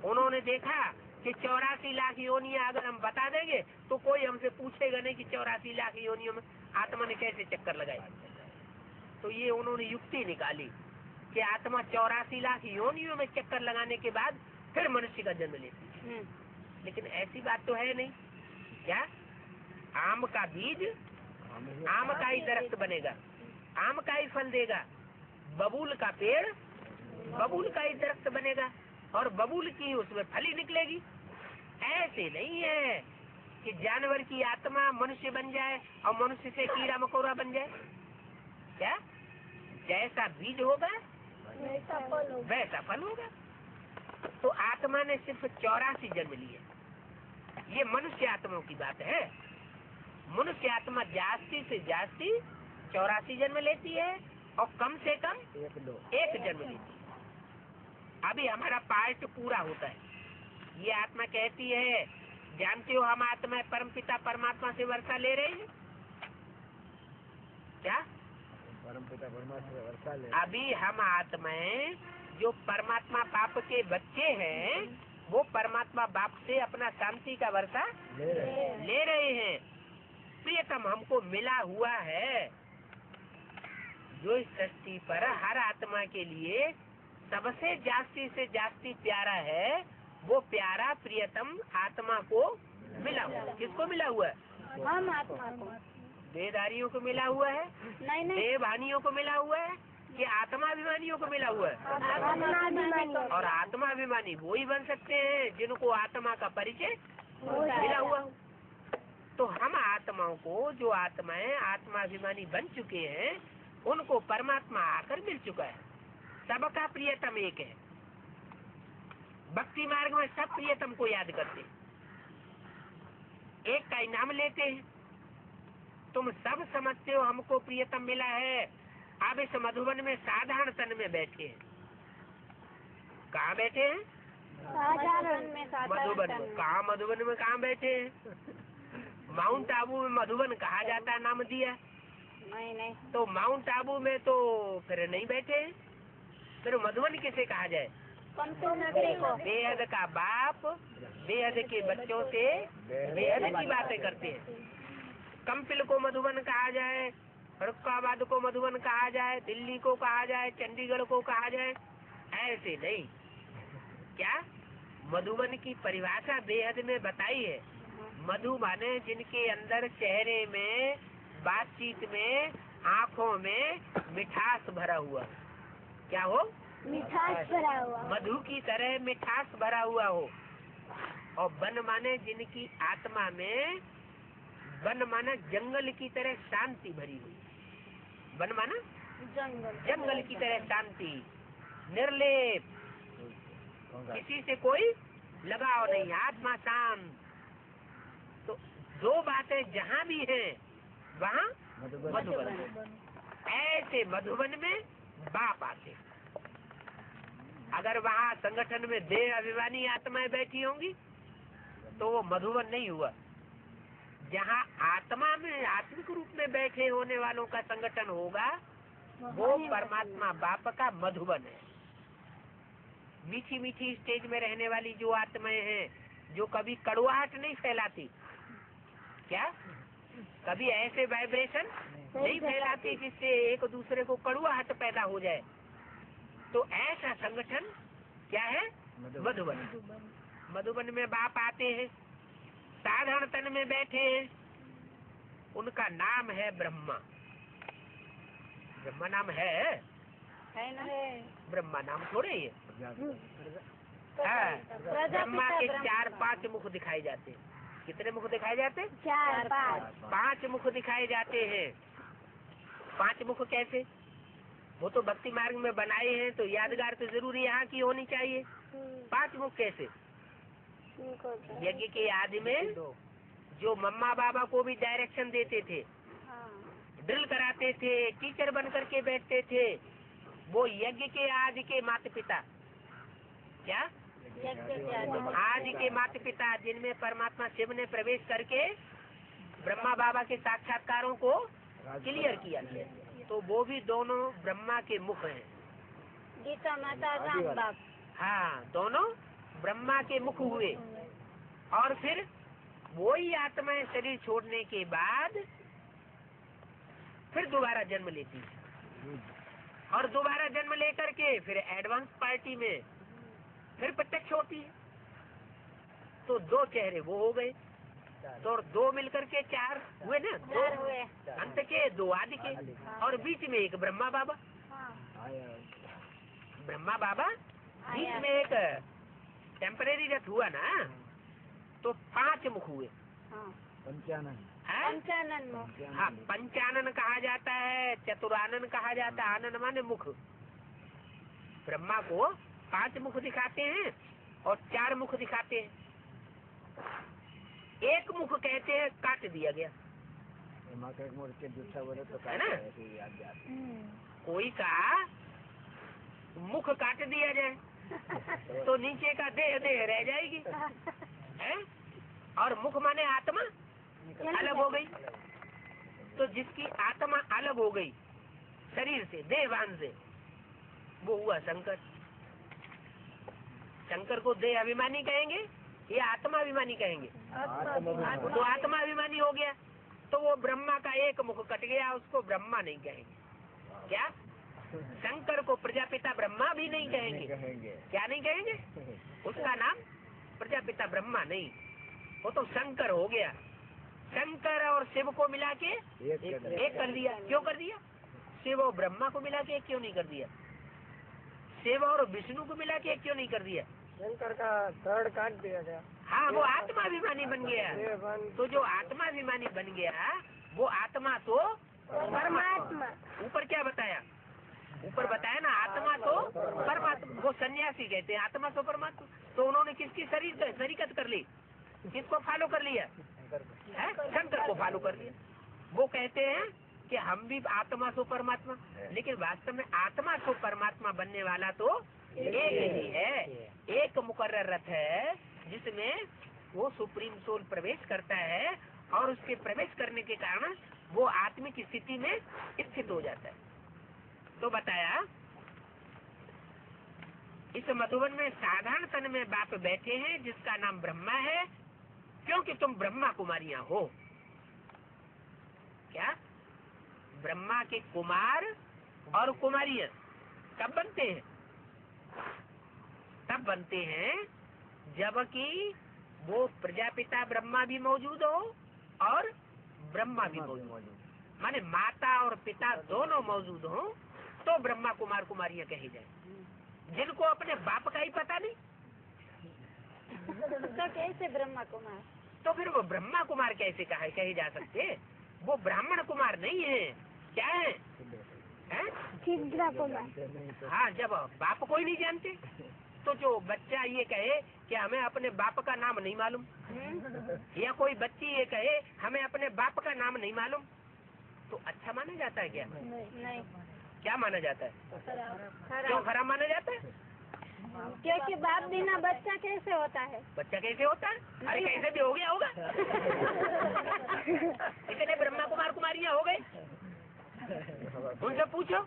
उन्होंने देखा कि 84 लाख योनियां अगर हम बता देंगे तो कोई हमसे पूछेगा नहीं कि 84 लाख योनियों में आत्मा ने कैसे चक्कर लगाए। तो ये उन्होंने युक्ति निकाली कि आत्मा 84 लाख योनियों में चक्कर लगाने के बाद फिर मनुष्य का जन्म लेती है। लेकिन ऐसी बात तो है नहीं। क्या आम का बीज आम का ही दरख्त बनेगा, आम का ही फल देगा। बबूल का पेड़ बबूल का ही दरख्त बनेगा और बबूल की उसमें फली निकलेगी। ऐसे नहीं है कि जानवर की आत्मा मनुष्य बन जाए और मनुष्य से कीड़ा मकोड़ा बन जाए। क्या जैसा बीज होगा वैसा फल होगा। तो आत्मा ने सिर्फ 84 जन्म लिए। ये मनुष्य आत्माओं की बात है। मनुष्य आत्मा जास्ती से जास्ती 84 जन्म लेती है और कम से कम एक जन्म लेती है। अभी हमारा पार्ट पूरा होता है। ये आत्मा कहती है, जानते हो हम आत्मा परमपिता परमात्मा से वर्षा ले रहे हैं। क्या परमपिता परमात्मा से वर्षा ले, अभी हम आत्माएं जो परमात्मा बाप के बच्चे हैं वो परमात्मा बाप से अपना शांति का वर्षा ले रहे हैं। प्रियतम हमको मिला हुआ है जो इस सृष्टि पर हर आत्मा के लिए सबसे जास्ती से जास्ती प्यारा है, वो प्यारा प्रियतम आत्मा को मिला हुआ है। किसको मिला हुआ है? हम आत्मा को। देहधारियों को मिला हुआ है, नहीं नहीं, देहभानियों को मिला हुआ है कि आत्माभिमानियों को मिला हुआ है? आत्माभिमानी। और आत्माभिमानी वो ही बन सकते हैं जिनको आत्मा का परिचय मिला हुआ हो। तो हम आत्माओं को, जो आत्माएं आत्माभिमानी बन चुके हैं, उनको परमात्मा आकर मिल चुका है। सबका प्रियतम एक है। भक्ति मार्ग में सब प्रियतम को याद करते हैं, एक का ही नाम लेते हैं। तुम सब समझते हो हमको प्रियतम मिला है। अब इस मधुबन में साधारण तन में बैठे हैं। कहाँ बैठे हैं? साधारण में मधुबन में। कहाँ मधुबन में कहाँ बैठे हैं? माउंट आबू में मधुबन कहा जाता है, नाम दिया। नहीं नहीं, तो माउंट आबू में तो फिर नहीं बैठे हैं, फिर मधुबन किसे कहा जाए? कंटू नगरी को। बेहद का बाप बेहद के बच्चों से बेहद की बातें करते हैं। कंपिल को मधुबन कहा जाए, फरुखाबाद को मधुबन कहा जाए, दिल्ली को कहा जाए, चंडीगढ़ को कहा जाए, ऐसे नहीं। क्या मधुबन की परिभाषा बेहद में बताई है। मधु माने जिनके अंदर चेहरे में, बातचीत में, आँखों में मिठास भरा हुआ। क्या हो? मिठास भरा हुआ। मधु की तरह मिठास भरा हुआ हो। और वन माने जिनकी आत्मा में, वन माना जंगल की तरह शांति भरी हुई। वन माना जंगल की तरह शांति, निर्लेप, किसी से कोई लगाव नहीं, आत्मा शांत। तो दो बातें जहाँ भी हैं वहाँ मधुबन। ऐसे मधुबन में बाप आते। अगर वहाँ संगठन में देह अभिमानी आत्माएं बैठी होंगी तो वो मधुबन नहीं हुआ। जहाँ आत्मा में, आत्मिक रूप में बैठे होने वालों का संगठन होगा वो परमात्मा बाप का मधुबन है। मीठी मीठी स्टेज में रहने वाली जो आत्माएं हैं, जो कभी कड़वाहट नहीं फैलाती, क्या कभी ऐसे वाइब्रेशन नहीं फैलाती जिससे एक दूसरे को कड़वाहट पैदा हो जाए, तो ऐसा संगठन क्या है? मधुबन। मधुबन में बाप आते हैं, साधारण तन में बैठे हैं। उनका नाम है ब्रह्मा। ब्रह्मा नाम है ना? ब्रह्मा नाम थोड़े ही है। ब्रह्मा के 4-5 मुख दिखाए जाते हैं। कितने मुख दिखाए जाते हैं? 4-5। 5 मुख दिखाए जाते हैं। 5 मुख कैसे? वो तो भक्ति मार्ग में बनाए हैं, तो यादगार तो जरूर यहाँ की होनी चाहिए। 5 मुख कैसे? यज्ञ के आदि में जो मम्मा बाबा को भी डायरेक्शन देते थे, ड्रिल कराते थे, टीचर बन करके बैठते थे, वो यज्ञ के आदि के माता पिता। क्या? आज के माता पिता जिनमें परमात्मा शिव ने प्रवेश करके ब्रह्मा बाबा के साक्षात्कारों को क्लियर किया, तो वो भी दोनों ब्रह्मा के मुख हैं। गीता माता राम बाप। हाँ, दोनों ब्रह्मा के मुख हुए। और फिर वही आत्माएं शरीर छोड़ने के बाद फिर दोबारा जन्म लेती है, और दोबारा जन्म लेकर के फिर एडवांस पार्टी में फिर प्रत्यक्ष होती है। तो 2 चेहरे वो हो गए, तो 2 मिलकर के 4 हुए ना। 2 हुए। अंत के, 2 आदि के, और बीच में एक ब्रह्मा बाबा। ब्रह्मा बाबा बीच में एक टेम्परेरी रथ हुआ ना, तो 5 मुख हुए। पंचानन। पंचानन मुख। हाँ, पंचानन कहा जाता है, चतुरानन कहा जाता है। आनन माने मुख। ब्रह्मा को 5 मुख दिखाते हैं और 4 मुख दिखाते हैं। एक मुख कहते हैं काट दिया गया, है ना? कोई का मुख काट दिया जाए तो नीचे का देह देह रह जाएगी, है? और मुख माने आत्मा अलग हो गई। तो जिसकी आत्मा अलग हो गई शरीर से, देहवान से, वो हुआ शंकर। शंकर को देह अभिमानी कहेंगे या आत्मा अभिमानी कहेंगे? तो आत्मा अभिमानी हो गया, तो वो ब्रह्मा का एक मुख कट गया, उसको ब्रह्मा नहीं कहेंगे। क्या शंकर को प्रजापिता ब्रह्मा भी नहीं कहेंगे? क्या नहीं कहेंगे? उसका नाम प्रजापिता ब्रह्मा नहीं, वो तो शंकर हो गया। शंकर और शिव को मिला के एक कर दिया। क्यों कर दिया? शिव और ब्रह्मा को मिला के एक क्यों नहीं कर दिया? शिव और विष्णु को मिला के एक क्यों नहीं कर दिया? शंकर का थर्ड काट दिया गया। हाँ, वो आत्माभिमानी बन गया। तो जो आत्माभिमानी बन गया वो आत्मा तो परमात्मा। ऊपर क्या बताया? ऊपर बताया ना, आत्मा तो परमात्मा। वो सन्यासी कहते हैं आत्मा तो परमात्मा। तो उन्होंने किसकी शरीकत कर ली? किसको फॉलो कर लिया? शंकर को फॉलो कर लिया। वो कहते हैं कि हम भी आत्मा सो परमात्मा, लेकिन वास्तव में आत्मा सो परमात्मा बनने वाला तो एक ही है। एक मुकर्रर रथ है जिसमें वो सुप्रीम सोल प्रवेश करता है, और उसके प्रवेश करने के कारण वो आत्मिक स्थिति में स्थित हो जाता है। तो बताया इस मधुबन में साधारण तन में बाप बैठे हैं जिसका नाम ब्रह्मा है, क्योंकि तुम ब्रह्मा कुमारियां हो। क्या ब्रह्मा के कुमार और कुमारियां कब बनते हैं? तब बनते हैं जबकि वो प्रजापिता ब्रह्मा भी मौजूद हो और ब्रह्मा भी मौजूद, माने माता और पिता दोनों मौजूद हो, तो ब्रह्मा कुमार कुमारियां कही जाए। जिनको अपने बाप का ही पता नहीं, तो कैसे ब्रह्मा कुमार? तो फिर वो ब्रह्मा कुमार कैसे कहे जा सकते? वो ब्राह्मण कुमार नहीं है। क्या है? सिद्धा कुमार। हाँ, जब बाप को ही नहीं जानते, तो जो बच्चा ये कहे कि हमें अपने बाप का नाम नहीं मालूम, या कोई बच्ची ये कहे हमें अपने बाप का नाम नहीं मालूम, तो अच्छा माना जाता है क्या? नहीं। क्या माना जाता है? क्यों खराब माना जाता है? क्योंकि बाप बिना बच्चा कैसे होता है? बच्चा कैसे होता है? अरे कैसे भी हो गया होगा। इतने ब्रह्मा कुमार कुमारियां हो गए, उनसे पूछो।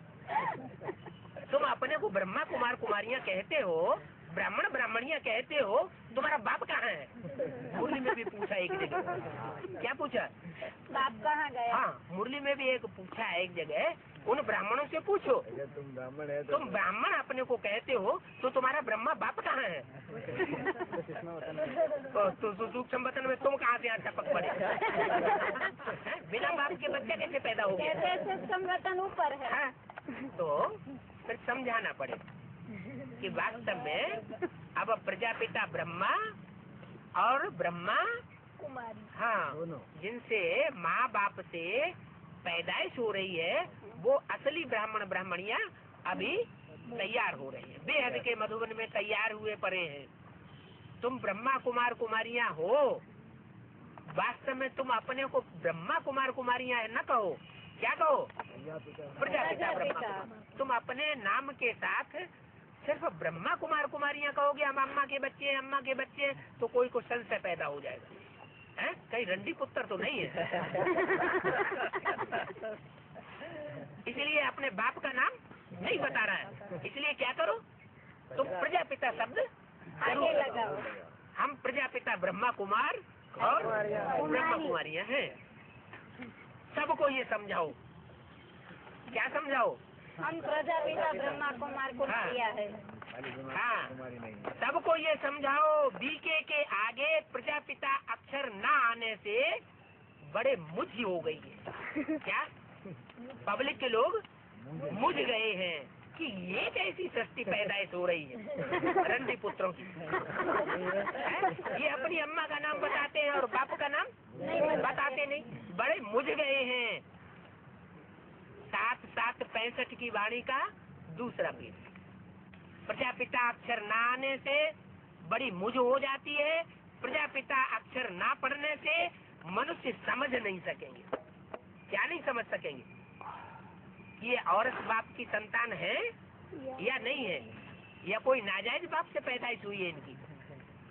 तुम अपने को ब्रह्मा कुमार कुमारियां कहते हो, ब्राह्मण ब्राह्मणियां कहते हो, तुम्हारा बाप कहाँ है? मुरली में भी पूछा एक जगह। क्या पूछा? बाप कहाँ गया? हाँ, मुरली में भी एक पूछा है एक जगह, उन ब्राह्मणों से पूछो, तुम ब्राह्मण अपने को कहते हो, तो तुम्हारा ब्रह्मा बाप कहाँ है? तो सूक्ष्म वतन में तुम कहाँ से यहाँ टपक पड़े? बिना बाप के बच्चा कैसे पैदा हो गया? सूक्ष्म वतन ऊपर है। हाँ, तो फिर समझाना पड़े कि वास्तव में अब प्रजापिता ब्रह्मा और ब्रह्मा कुमारी, हाँ, जिनसे माँ बाप से पैदाइश हो रही है, वो असली ब्राह्मण ब्राह्मणियां अभी तैयार हो रही है, बेहद के मधुबन में तैयार हुए पड़े हैं। तुम ब्रह्मा कुमार कुमारियां हो, वास्तव में तुम अपने को ब्रह्मा कुमार कुमारियां न कहो, क्या कहो? प्रजापिता ब्रह्मा। तुम अपने नाम के साथ सिर्फ ब्रह्मा कुमार कुमारियां कहोगे, हम अम्मा के बच्चे हैं, अम्मा के बच्चे हैं, तो कोई को संशय पैदा हो जाएगा, हैं? कहीं रंडी पुत्र तो नहीं है। इसलिए अपने बाप का नाम नहीं बता रहा है, इसलिए क्या करो, तुम प्रजापिता शब्द आगे लगाओ। हम प्रजापिता ब्रह्मा कुमार और ब्रह्मा कुमारियां हैं। सबको ये समझाओ। क्या समझाओ? हम प्रजापिता ब्रह्मा कुमार को किया है। हाँ, सबको ये समझाओ, बीके के आगे प्रजापिता अक्षर न आने से बड़े मुझ हो गई है। क्या? पब्लिक के लोग मुझ गए हैं कि ये कैसी सस्ती पैदाइश हो रही है रंडी पुत्रों की। ये अपनी अम्मा का नाम बताते हैं और बाप का नाम बताते नहीं, बड़े मुझ गए हैं। 7/7/65 की वाणी का दूसरा पेज। प्रजापिता अक्षर न आने से बड़ी मुझ हो जाती है, प्रजापिता अक्षर ना पढ़ने से मनुष्य समझ नहीं सकेंगे। क्या नहीं समझ सकेंगे? ये औरत बाप की संतान है या नहीं है, या कोई नाजायज बाप से पैदाइश हुई है इनकी?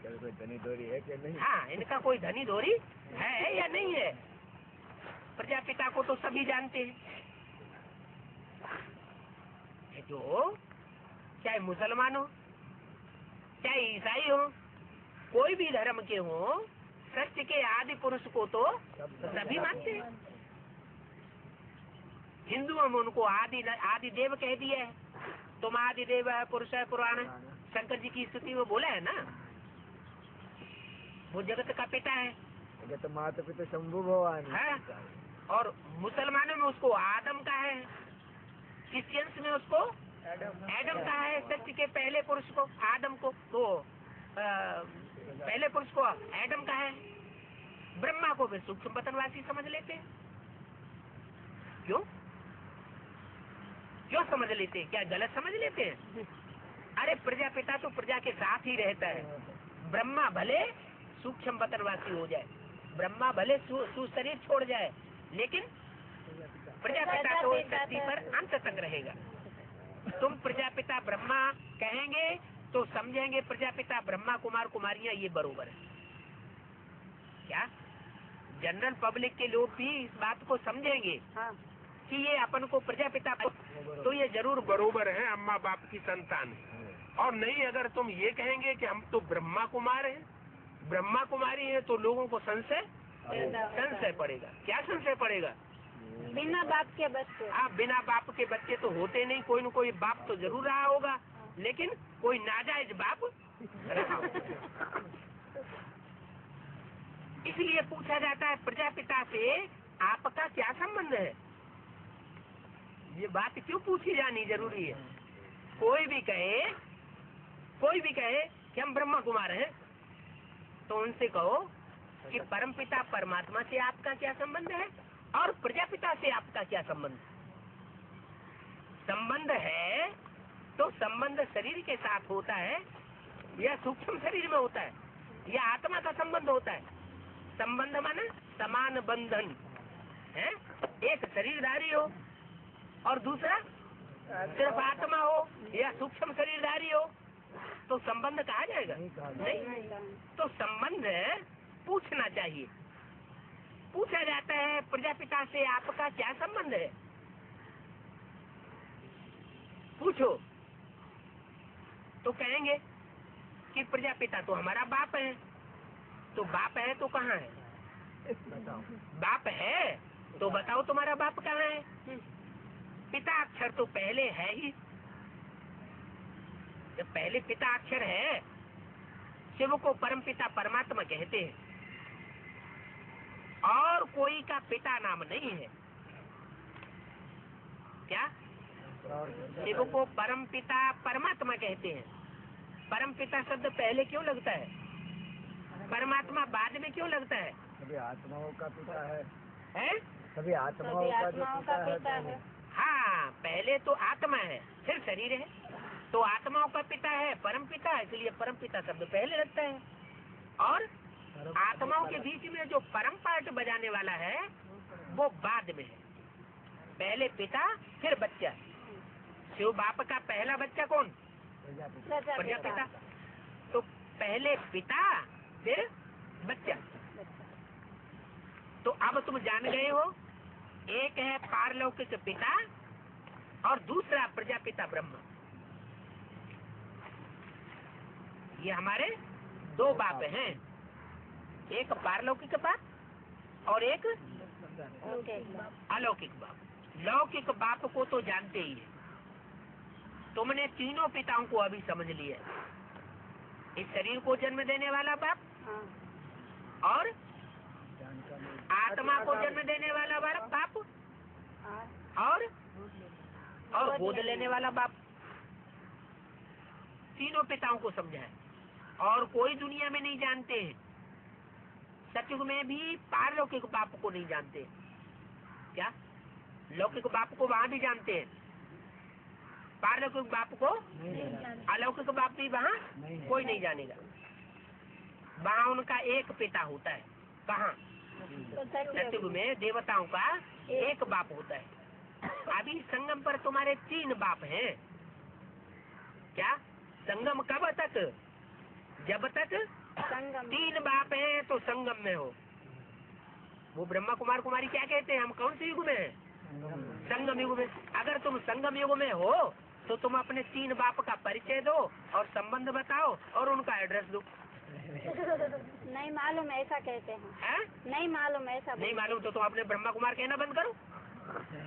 कोई धनी धोरी है कि नहीं? हाँ, इनका कोई धनी धोरी है या नहीं है? प्रजापिता को तो सभी जानते हैं। जो चाहे मुसलमान हो, चाहे ईसाई हो, कोई भी धर्म के हो, सृष्टि के आदि पुरुष को तो सभी मानते हैं। हिंदुओं में उनको आदि देव कह दिया है। तुम आदि देव है, पुरुष है, पुराण है। शंकर जी की स्तुति में बोला है ना, वो जगत का पिता है। तो माता पिता शंभु भगवान है। और मुसलमानों में उसको आदम का है, क्रिश्चियंस में उसको एडम का है। सृष्टि के पहले पुरुष को आदम को, तो पहले पुरुष को एडम का है। ब्रह्मा को भी सूक्ष्म पतनवासी समझ लेते हैं। क्यों क्यों समझ लेते हैं? क्या गलत समझ लेते हैं? अरे प्रजापिता तो प्रजा के साथ ही रहता है। ब्रह्मा भले सूक्ष्म पतनवासी हो जाए, ब्रह्मा भले शरीर छोड़ जाए, लेकिन प्रजापिता तो धरती पर अंत तक रहेगा। तुम प्रजापिता ब्रह्मा कहेंगे तो समझेंगे प्रजापिता ब्रह्मा कुमार कुमारियां ये बरोबर है। क्या जनरल पब्लिक के लोग भी इस बात को समझेंगे कि ये अपन को प्रजापिता, तो ये जरूर बरोबर है, अम्मा बाप की संतान है। और नहीं, अगर तुम ये कहेंगे कि हम तो ब्रह्मा कुमार हैं, ब्रह्मा कुमारी है, तो लोगों को संशय पड़ेगा। क्या संशय पड़ेगा? बिना बाप के बच्चे। हाँ, बिना बाप के बच्चे तो होते नहीं। कोई न कोई बाप तो जरूर रहा होगा, लेकिन कोई नाजायज बाप रहा होगा। इसलिए पूछा जाता है प्रजापिता से आपका क्या संबंध है। ये बात क्यों पूछी जानी जरूरी है? कोई भी कहे कि हम ब्रह्मा कुमार हैं, तो उनसे कहो कि परमपिता परमात्मा से आपका क्या संबंध है और प्रजापिता से आपका क्या संबंध? संबंध है तो संबंध शरीर के साथ होता है या सूक्ष्म शरीर में होता है या आत्मा का संबंध होता है? संबंध माने समान बंधन है। एक शरीरधारी हो और दूसरा सिर्फ आत्मा हो या सूक्ष्म शरीरधारी हो, तो संबंध कहा जाएगा? नहीं। तो संबंध पूछना चाहिए। पूछा जाता है प्रजापिता से आपका क्या संबंध है, पूछो तो कहेंगे कि प्रजापिता तो हमारा बाप है। तो बाप है तो कहाँ है? बाप है तो बताओ तुम्हारा बाप कहाँ है? पिता अक्षर तो पहले है ही। जब पहले पिता अक्षर है, शिव को परम पिता परमात्मा कहते हैं, और कोई का पिता नाम नहीं है। क्या? शिव को परम पिता परमात्मा कहते हैं। परम पिता शब्द पहले क्यों लगता है? परमात्मा बाद में क्यों लगता है? सभी आत्माओं का पिता है। हैं? सभी आत्माओं का पिता है। हाँ, पहले तो आत्मा है, फिर शरीर है, तो आत्माओं का पिता है परम पिता, इसलिए परम पिता शब्द पहले लगता है। और आत्माओं के बीच में जो परम पार्ट बजाने वाला है वो बाद में है। पहले पिता फिर बच्चा। शिव बाप का पहला बच्चा कौन? प्रजापिता। तो पहले पिता फिर बच्चा। तो अब तुम जान गए हो, एक है पारलौकिक पिता और दूसरा प्रजापिता ब्रह्मा। ये हमारे दो बाप हैं, एक पारलौकिक बाप और एक अलौकिक बाप। लौकिक बाप को तो जानते ही है, तुमने तीनों पिताओं को अभी समझ लिया। इस शरीर को जन्म देने वाला बाप और आत्मा को जन्म देने वाला बाप और गोद लेने वाला बाप। तीनों पिताओं को समझा है और कोई दुनिया में नहीं जानते हैं। सतयुग में भी पारलौकिक बाप को नहीं जानते। क्या? लौकिक बाप को वहाँ भी जानते हैं, पारलौकिक बाप को, अलौकिक बाप भी वहाँ कोई नहीं जानेगा। वहाँ उनका एक पिता होता है। कहाँ? सतयुग में देवताओं का एक बाप होता है। अभी संगम पर तुम्हारे 3 बाप हैं। क्या? संगम कब तक? जब तक 3 बाप हैं तो संगम में हो। वो ब्रह्मा कुमार कुमारी क्या कहते हैं? हम कौन से युग में हैं? संगम युग में। अगर तुम संगम युग में हो तो तुम अपने 3 बाप का परिचय दो और संबंध बताओ और उनका एड्रेस दो। नहीं मालूम ऐसा कहते हैं। है? नहीं मालूम ऐसा नहीं मालूम तो अपने ब्रह्मा कुमार कहना बंद करो।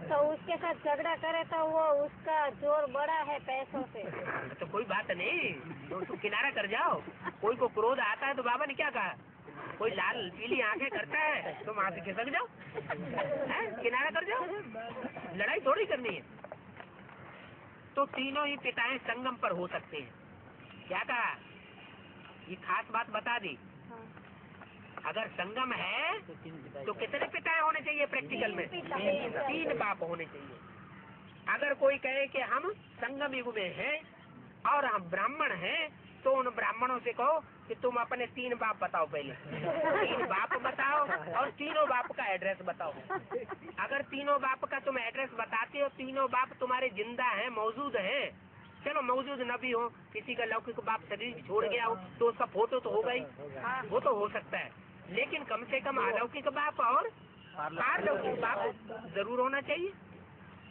तो उसके साथ झगड़ा करे तो वो उसका जोर बड़ा है पैसों से। तो कोई बात नहीं, तो किनारा कर जाओ। कोई को क्रोध आता है तो बाबा ने क्या कहा, कोई लाल पीली आंखें करता है तो वहां से खिसक जाओ, किनारा कर जाओ, लड़ाई थोड़ी करनी है। तो तीनों ही पिताएं संगम पर हो सकते हैं। क्या कहा, ये खास बात बता दी। हाँ। अगर संगम है तो कितने पिताएं होने चाहिए प्रैक्टिकल में? 3 बाप होने चाहिए। अगर कोई कहे कि हम संगम युग में हैं और हम ब्राह्मण हैं, तो उन ब्राह्मणों से कहो कि तुम अपने 3 बाप बताओ, पहले 3 बाप बताओ और तीनों बाप का एड्रेस बताओ। अगर तीनों बाप का तुम एड्रेस बताते हो, तीनों बाप तुम्हारे जिंदा हैं, मौजूद हैं, चलो मौजूद न भी हो, किसी का लौकिक बाप शरीर छोड़ गया हो तो उसका फोटो तो होगा ही, वो तो हो सकता है, लेकिन कम से कम अलौकिक बाप और पारलौकिक बाप जरूर होना चाहिए।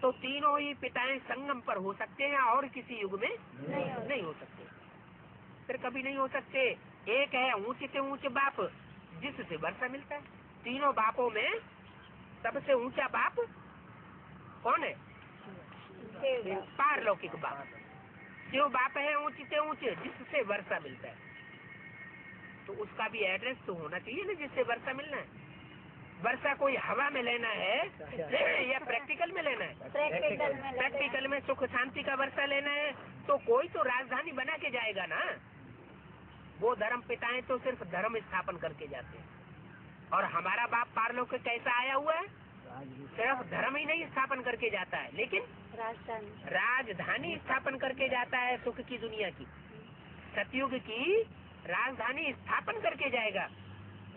तो तीनों ही पिताएं संगम पर हो सकते हैं और किसी युग में नहीं हो सकते, फिर कभी नहीं हो सकते। एक है ऊंचे से ऊंचे बाप जिससे वर्षा मिलता है। तीनों बापों में सबसे ऊंचा बाप कौन है? पारलौकिक बाप। जो बाप है ऊंचे से ऊंचे जिससे वर्षा मिलता है, तो उसका भी एड्रेस तो होना चाहिए ना जिससे वर्षा मिलना है। वर्षा कोई हवा में लेना है या प्रैक्टिकल में लेना है? प्रैक्टिकल में सुख शांति का वर्षा लेना है तो कोई तो राजधानी बना के जाएगा ना। वो धर्म पिताएं तो सिर्फ धर्म स्थापन करके जाते हैं, और हमारा बाप पारलौकिक कैसा आया हुआ है? सिर्फ धर्म ही नहीं स्थापन करके जाता है, लेकिन राजधानी स्थापन करके जाता है सुख की दुनिया की। सतयुग की राजधानी स्थापन करके जाएगा।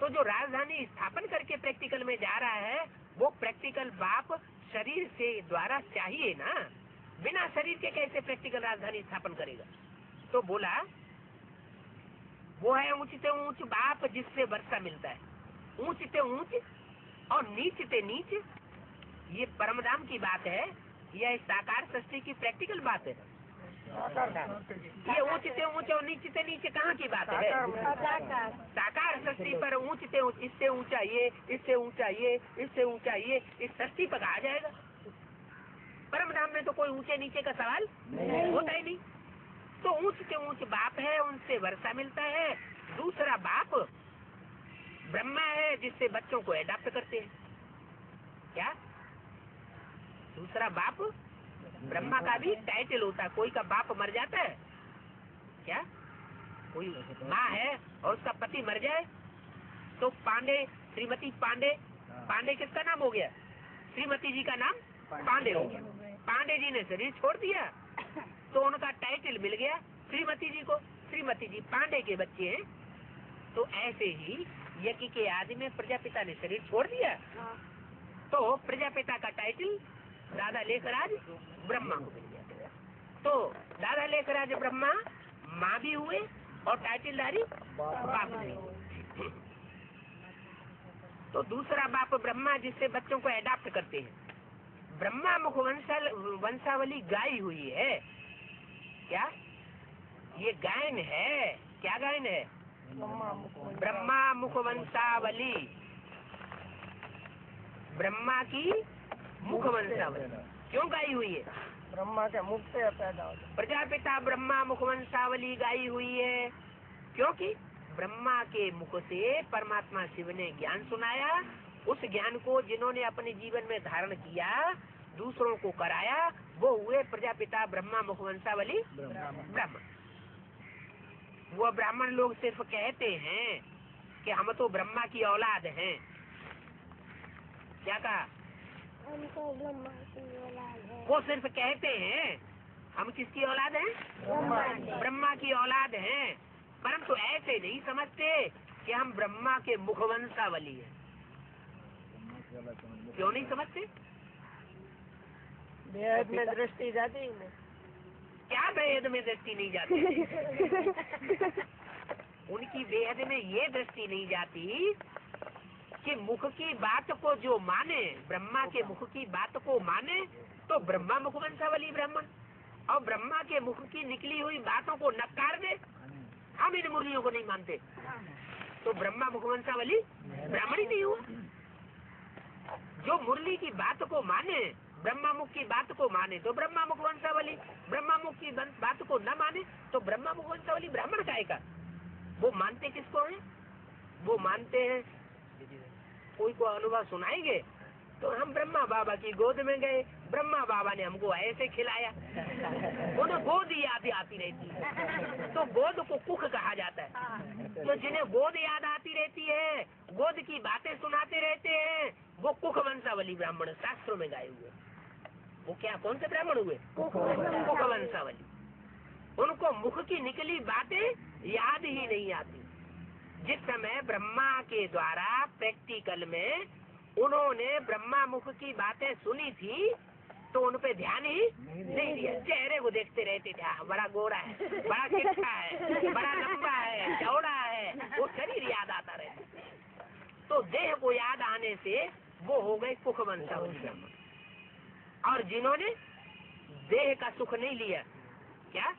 तो जो राजधानी स्थापन करके प्रैक्टिकल में जा रहा है, वो प्रैक्टिकल बाप शरीर से द्वारा चाहिए ना, बिना शरीर के कैसे प्रैक्टिकल राजधानी स्थापन करेगा? तो बोला वो है ऊंच से ऊंच बाप जिससे वर्षा मिलता है। ऊंच से ऊंच और नीच से नीच, ये परमधाम की बात है, यह साकार सृष्टि की प्रैक्टिकल बात है। ये ऊंच से ऊंच और नीच से नीचे कहाँ की बात है? साकार सृष्टि पर ऊंच से ऊंच, इससे ऊंचा ये, इससे ऊंचा ये, इससे ऊंचा ये, इस सृष्टि पर कहा जाएगा। परमधाम में तो कोई ऊंचे नीचे का सवाल होता ही नहीं। तो ऊंच से ऊंच बाप है, उनसे वर्षा मिलता है। दूसरा बाप ब्रह्मा है जिससे बच्चों को एडाप्ट करते हैं। क्या? दूसरा बाप ब्रह्मा का भी टाइटल होता है। कोई का बाप मर जाता है क्या? कोई माँ है और उसका पति मर जाए तो पांडे, श्रीमती पांडे, पांडे किसका नाम हो गया? श्रीमती जी का नाम पांडे हो गया। पांडे जी ने शरीर छोड़ दिया तो उनका टाइटल मिल गया श्रीमती जी को। श्रीमती जी पांडे के बच्चे हैं। तो ऐसे ही यज्ञ के आदि में प्रजापिता ने शरीर छोड़ दिया तो प्रजापिता का टाइटल दादा लेखराज ब्रह्मा को मिल गया। तो दादा लेखराज ब्रह्मा माँ भी हुए और टाइटलधारी बाप भी हुए। तो दूसरा बाप ब्रह्मा जिससे बच्चों को एडाप्ट करते हैं। ब्रह्मा मुख वंशावली गाई हुई है। क्या? ये गायन है। क्या गायन है? ब्रह्मा मुख वंशावली, ब्रह्मा की मुख वंशावली क्यों गाई हुई है? ब्रह्मा के मुख से पैदा हो। प्रजापिता ब्रह्मा मुख वंशावली गाई हुई है क्योंकि ब्रह्मा के मुख से परमात्मा शिव ने ज्ञान सुनाया। उस ज्ञान को जिन्होंने अपने जीवन में धारण किया, दूसरों को कराया, वो हुए प्रजापिता ब्रह्मा मुख वंशावली ब्रह्मा। वो ब्राह्मण लोग सिर्फ कहते हैं कि हम तो ब्रह्मा की औलाद हैं। क्या कहा? हमको ब्रह्मा की औलाद है। वो सिर्फ कहते हैं हम किसकी औलाद हैं? ब्रह्मा की औलाद हैं, परंतु ऐसे नहीं समझते कि हम ब्रह्मा के मुखवंशावली हैं। क्यों नहीं समझते? बेहद में दृष्टि जाती ही नहीं। क्या बेहद में दृष्टि नहीं जाती? उनकी बेहद में ये दृष्टि नहीं जाती कि मुख की बात को जो माने, ब्रह्मा के मुख की बात को माने, तो ब्रह्मा मुखवंशावली ब्राह्मण, और ब्रह्मा के मुख की निकली हुई बातों को नकार दे, हम इन मुरलियों को नहीं मानते, तो ब्रह्मा मुखवंशावली ब्राह्मण ही नहीं हुआ। जो मुरली की बात को माने, ब्रह्मा मुख की बात को माने तो ब्रह्मा मुखवंशावली, ब्रह्मा मुख की बात को न माने तो ब्रह्मा मुखवंशावली ब्राह्मण का है। वो मानते किसको है? वो मानते हैं, कोई को अनुभव सुनाएंगे तो हम ब्रह्मा बाबा की गोद में गए, ब्रह्मा बाबा ने हमको ऐसे खिलाया, उन्हें गोद याद आती रहती है, तो गोद को कुख कहा जाता है। तो जिन्हें गोद याद आती रहती है, गोद की बातें सुनाते रहते हैं, वो कुख वंशावली ब्राह्मण शास्त्रों में गाए हुए। वो क्या, कौन से ब्राह्मण हुए? कुख वंशावली। उनको मुख की निकली बातें याद ही नहीं आती। जिस समय ब्रह्मा के द्वारा प्रैक्टिकल में उन्होंने ब्रह्मा मुख की बातें सुनी थी तो उन पे ध्यान ही नहीं दिया, चेहरे को देखते रहते थे, बड़ा गोरा है, बड़ा चिट्ठा है, बड़ा लंबा है, चौड़ा है, वो शरीर याद आता रहता। तो देह को याद आने से वो हो गए कुख वंशावली ब्राह्मण। और जिन्होंने देह का सुख नहीं लिया, क्या,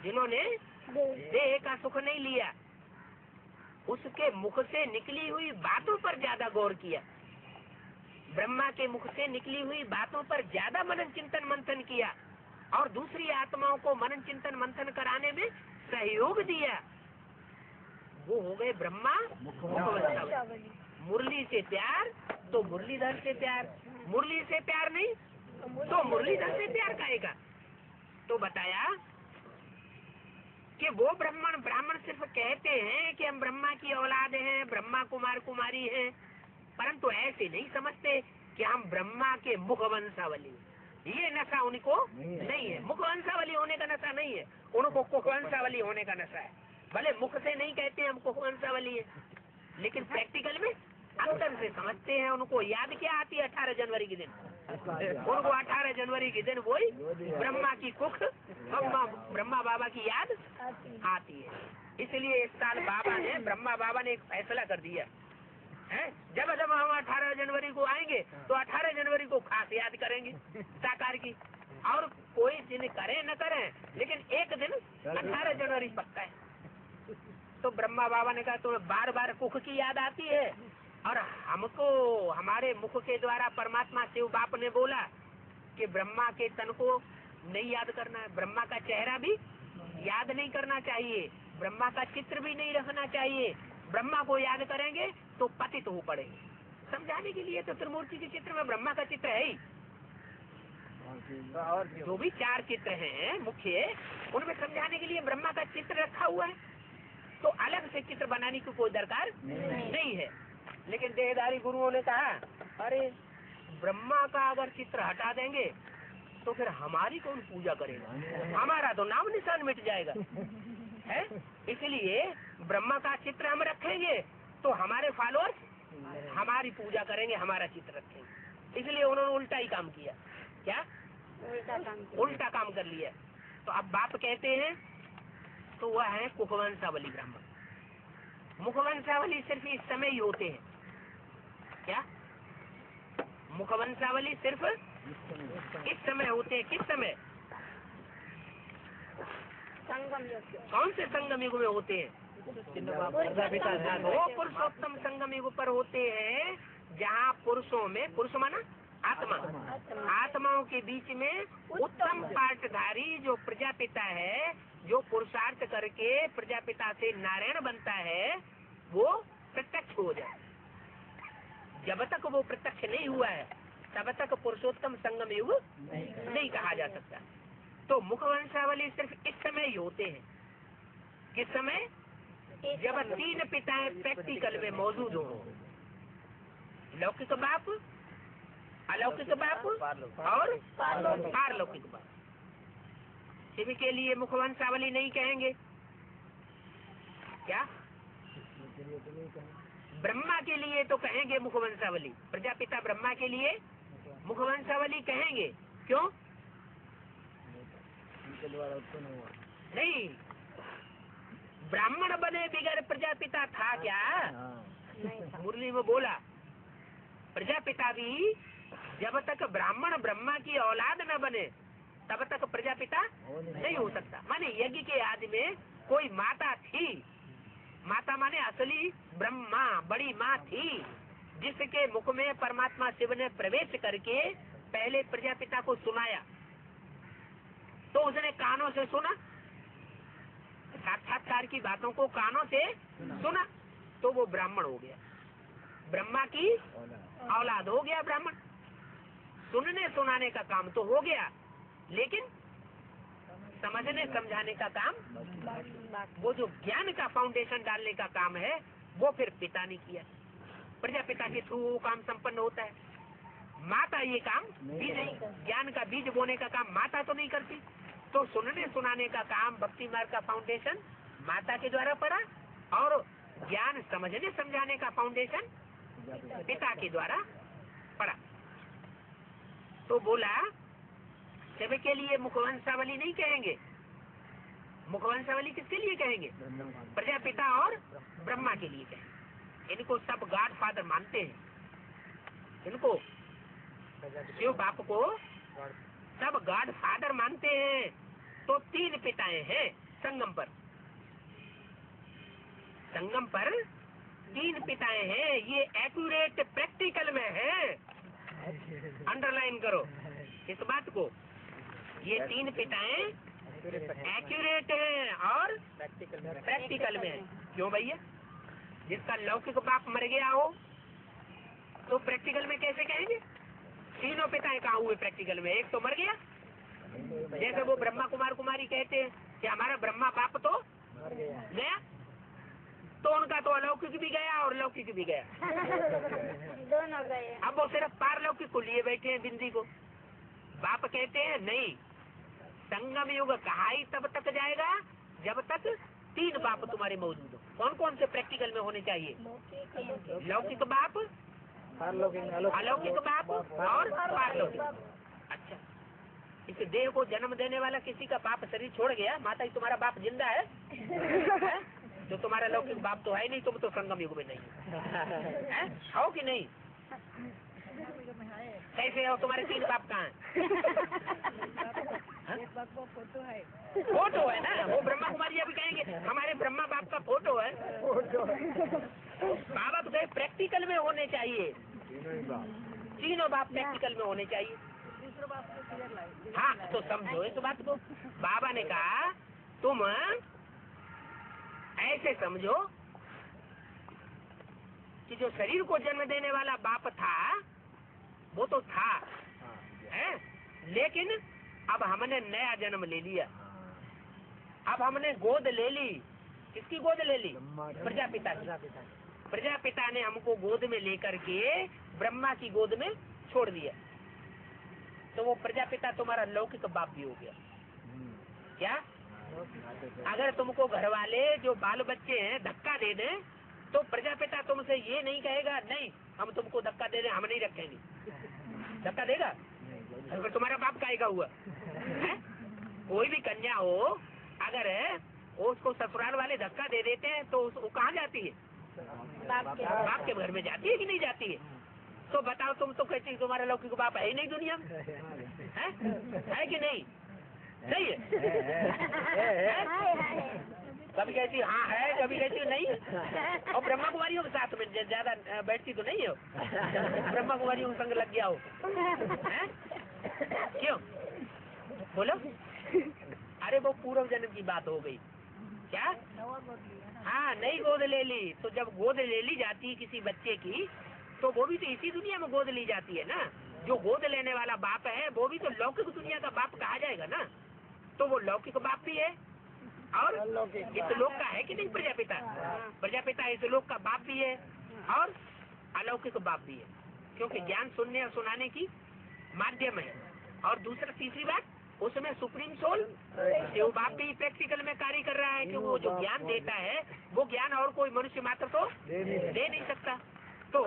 जिन्होंने देह का सुख नहीं लिया, उसके मुख से निकली हुई बातों पर ज्यादा गौर किया, ब्रह्मा के मुख से निकली हुई बातों पर ज्यादा मनन चिंतन मंथन किया और दूसरी आत्माओं को मनन चिंतन मंथन कराने में सहयोग दिया, वो हो गए ब्रह्मा मुखवंशावली। मुरली से प्यार तो मुरलीधर से प्यार, मुरली से प्यार नहीं तो मुरलीधर से प्यार कहेगा। तो बताया कि वो ब्राह्मण सिर्फ कहते हैं कि हम ब्रह्मा की औलाद हैं, ब्रह्मा कुमार कुमारी हैं, परंतु ऐसे नहीं समझते कि हम ब्रह्मा के मुखवंशावली। ये नशा उनको नहीं है, मुखवंशावली होने का नशा नहीं है, उनको कुखवंशावली होने का नशा है। भले मुख से नहीं कहते हम कुखवंशावली है, लेकिन प्रैक्टिकल में अंतर से समझते हैं। उनको याद क्या आती है? 18 जनवरी के दिन उनको 18 जनवरी के दिन वही ब्रह्मा की कुख, ब्रह्मा बाबा की याद आती है। इसलिए इस साल ब्रह्मा बाबा ने एक फैसला कर दिया है, जब हम 18 जनवरी को आएंगे तो 18 जनवरी को खास याद करेंगे साकार की, और कोई दिन करें न करें, लेकिन एक दिन 18 जनवरी पक्का है। तो ब्रह्मा बाबा ने कहा तुम्हें बार बार कुख की याद आती है, और हमको हमारे मुख के द्वारा परमात्मा शिव बाप ने बोला कि ब्रह्मा के तन को नहीं याद करना है, ब्रह्मा का चेहरा भी याद नहीं करना चाहिए, ब्रह्मा का चित्र भी नहीं रखना चाहिए, ब्रह्मा को याद करेंगे तो पतित हो पड़ेंगे। समझाने के लिए तो त्रिमूर्ति के चित्र में ब्रह्मा का चित्र है ही, और जो भी 4 चित्र हैं मुख्य, उनमें समझाने के लिए ब्रह्मा का चित्र रखा हुआ है, तो अलग से चित्र बनाने की कोई दरकार नहीं है। लेकिन देहधारी गुरुओं ने कहा अरे ब्रह्मा का अगर चित्र हटा देंगे तो फिर हमारी कौन पूजा करेगा, हमारा तो नाम निशान मिट जाएगा है। इसलिए ब्रह्मा का चित्र हम रखेंगे तो हमारे फॉलोअर्स हमारी पूजा करेंगे, हमारा चित्र रखेंगे। इसलिए उन्होंने उल्टा ही काम किया। क्या? उल्टा काम कर लिया। तो अब बाप कहते हैं तो वह है कुखवंशावली ब्राह्मण। मुखवंशावली सिर्फ इस समय ही होते हैं। क्या? मुखवंशावली सिर्फ इस समय होते हैं। किस समय? संगम युग। कौन से संगम युग में होते हैं? वो पुरुषोत्तम संगम युग पर होते हैं, जहाँ पुरुषों में, पुरुष माना आत्मा, आत्माओं के बीच में उत्तम पाठधारी जो प्रजापिता है, जो पुरुषार्थ करके प्रजापिता से नारायण बनता है, वो प्रत्यक्ष हो जाए। जब तक वो प्रत्यक्ष नहीं हुआ है तब तक पुरुषोत्तम संगम युग नहीं कहा जा सकता। तो मुखवंशावली सिर्फ इस समय ही होते हैं। किस समय? जब 3 पिताएं प्रैक्टिकल में मौजूद हो, लौकिक बाप, अलौकिक बाप और पारलौकिक बाप। शिव के लिए मुखवंशावली नहीं कहेंगे। क्या? ब्रह्मा के लिए तो कहेंगे मुखवंशावली, प्रजापिता ब्रह्मा के लिए मुखवंशावली कहेंगे। क्यों? नहीं, ब्राह्मण बने बिगर प्रजापिता था क्या? मुरली में बोला प्रजापिता भी जब तक ब्राह्मण ब्रह्मा की औलाद न बने तब तक प्रजापिता नहीं हो सकता। माने यज्ञ के आदि में कोई माता थी, माता माने असली ब्रह्मा, बड़ी माँ थी, जिसके मुख में परमात्मा शिव ने प्रवेश करके पहले प्रजापिता को सुनाया, तो उसने कानों से सुना, साक्षात्कार की बातों को कानों से सुना, तो वो ब्राह्मण हो गया, ब्रह्मा की औलाद हो गया ब्राह्मण। सुनने सुनाने का काम तो हो गया, लेकिन समझने समझाने का काम, वो जो ज्ञान का फाउंडेशन डालने का काम है, वो फिर पिता ने किया। प्रजापिता के थ्रू वो काम संपन्न होता है। माता ये काम बीज, ज्ञान का बीज बोने का काम माता तो नहीं करती। तो सुनने सुनाने का काम, भक्ति मार्ग का फाउंडेशन माता के द्वारा पड़ा, और ज्ञान समझने समझाने का फाउंडेशन पिता के द्वारा पड़ा। तो बोला शिव के लिए मुखवंशावली नहीं कहेंगे। मुखवंशावली किसके लिए कहेंगे? प्रजापिता और ब्रह्मा के लिए कहेंगे। इनको सब गॉड फादर मानते हैं, इनको शिव बाप को सब गॉड फादर मानते हैं। तो 3 पिताएं हैं संगम पर, संगम पर 3 पिताएं हैं। ये एक्यूरेट प्रैक्टिकल में है, अंडरलाइन करो इस बात को। ये 3 पिताएं एक्यूरेट हैं और प्रैक्टिकल में है। क्यों भैया? जिसका लौकिक बाप मर गया हो तो प्रैक्टिकल में कैसे कहेंगे? तीनों पिताएं कहाँ हुए प्रैक्टिकल में? एक तो मर गया, जैसे वो ब्रह्मा कुमार कुमारी कहते हैं कि हमारा ब्रह्मा बाप तो गया, तो उनका तो अलौकिक भी गया और लौकिक भी गया, दोनों गए। अब वो सिर्फ पारलौकिक को लिए बैठे हैं, बिंदी को। बाप कहते हैं नहीं, संगम युग कहा ही तब तक जाएगा जब तक 3 बाप तुम्हारे मौजूद हो। कौन कौन से प्रैक्टिकल में होने चाहिए? लौकिक बाप, अलौकिक बाप और पारलौकिक। अच्छा, इस देह को जन्म देने वाला किसी का बाप शरीर छोड़ गया, माता ही तुम्हारा बाप जिंदा है, है? जो तुम्हारा लौकिक बाप तो है नहीं, तुम तो संगम युग में नहीं है, हो कि नहीं? कैसे हो? तुम्हारे 3 बाप कहाँ है? फोटो है ना, वो ब्रह्मा कुमारी अभी कहेंगे हमारे ब्रह्मा बाप का फोटो है। बाबा तो कहे प्रैक्टिकल में होने चाहिए, तीनों बाप प्रैक्टिकल में होने चाहिए। हाँ, तो समझो इस बात को। बाबा ने कहा तुम ऐसे समझो कि जो शरीर को जन्म देने वाला बाप था वो तो था, है? लेकिन अब हमने नया जन्म ले लिया, अब हमने गोद ले ली। किसकी गोद ले ली? प्रजापिता की। प्रजापिता ने हमको गोद में लेकर के ब्रह्मा की गोद में छोड़ दिया, तो वो प्रजापिता तुम्हारा लौकिक बाप भी हो गया। क्या? अगर तुमको घर वाले जो बाल बच्चे हैं धक्का दे दें, तो प्रजापिता तुमसे ये नहीं कहेगा नहीं हम तुमको धक्का दे दें, हम नहीं रखेंगे। धक्का देगा? अगर तुम्हारा बाप काहेगा हुआ है? कोई भी कन्या हो, अगर उसको ससुराल वाले धक्का दे देते हैं तो वो कहाँ जाती है? बाप के घर में जाती है कि नहीं जाती है? तो बताओ, तुम तो कहती तुम्हारा लौकिक बाप है ही नहीं दुनिया में, है कि नहीं? नहीं है? कभी कहती हाँ है, कभी कहती नहीं। और ब्रह्मा कुमारियों के साथ में ज्यादा बैठती तो नहीं हो, ब्रह्मा कुमारियों का संग लग गया हो, है? क्यों? बोलो। अरे वो पूर्व जन्म की बात हो गई। क्या? हाँ, नई गोद ले ली। तो जब गोद ले ली जाती है किसी बच्चे की, तो वो भी तो इसी दुनिया में गोद ली जाती है ना। जो गोद लेने वाला बाप है वो भी तो लौकिक दुनिया का बाप कहा जाएगा ना। तो वो लौकिक बाप भी है और इस लोक का है कि नहीं? प्रजापिता, प्रजापिता इस लोक का बाप भी है और अलौकिक बाप भी है, क्योंकि ज्ञान सुनने और सुनाने की माध्यम है। और दूसरा तीसरी बात, उसमें सुप्रीम सोल शिव बाप भी प्रैक्टिकल में कार्य कर रहा है कि वो जो ज्ञान देता है वो ज्ञान और कोई मनुष्य मात्र तो दे नहीं सकता। तो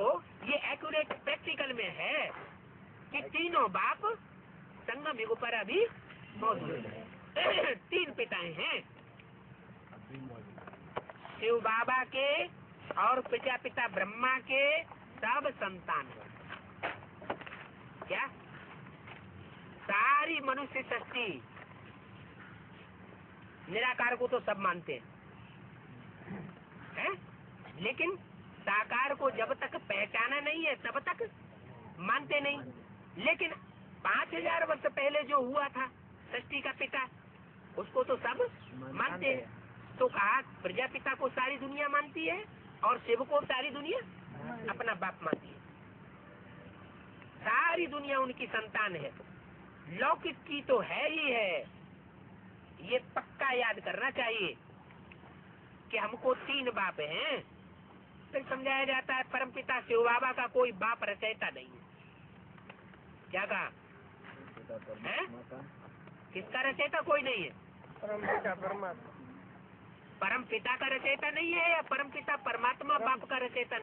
ये एक्यूरेट प्रैक्टिकल में है कि तीनों बाप संगम युग पर अभी मौजूद है। 3 पिताएं हैं, शिव बाबा के और प्रजापिता ब्रह्मा के सब संतान। क्या? सारी मनुष्य सृष्टि निराकार को तो सब मानते हैं, लेकिन साकार को जब तक पहचाना नहीं है तब तक मानते नहीं। लेकिन 5000 वर्ष पहले जो हुआ था सृष्टि का पिता, उसको तो सब मानते हैं। तो कहा प्रजापिता को सारी दुनिया मानती है और शिव को सारी दुनिया अपना बाप मानती है। सारी दुनिया उनकी संतान है। लौकिक की तो है ही है, ये पक्का याद करना चाहिए कि हमको 3 बाप हैं। फिर समझाया जाता है परमपिता शिव बाबा का कोई बाप रचयिता नहीं है। क्या कहा है? किसका रचयिता कोई नहीं है? परमपिता परमात्मा। परम पिता का रचयिता नहीं है या परम पिता परमात्मा बाप का रचयिता?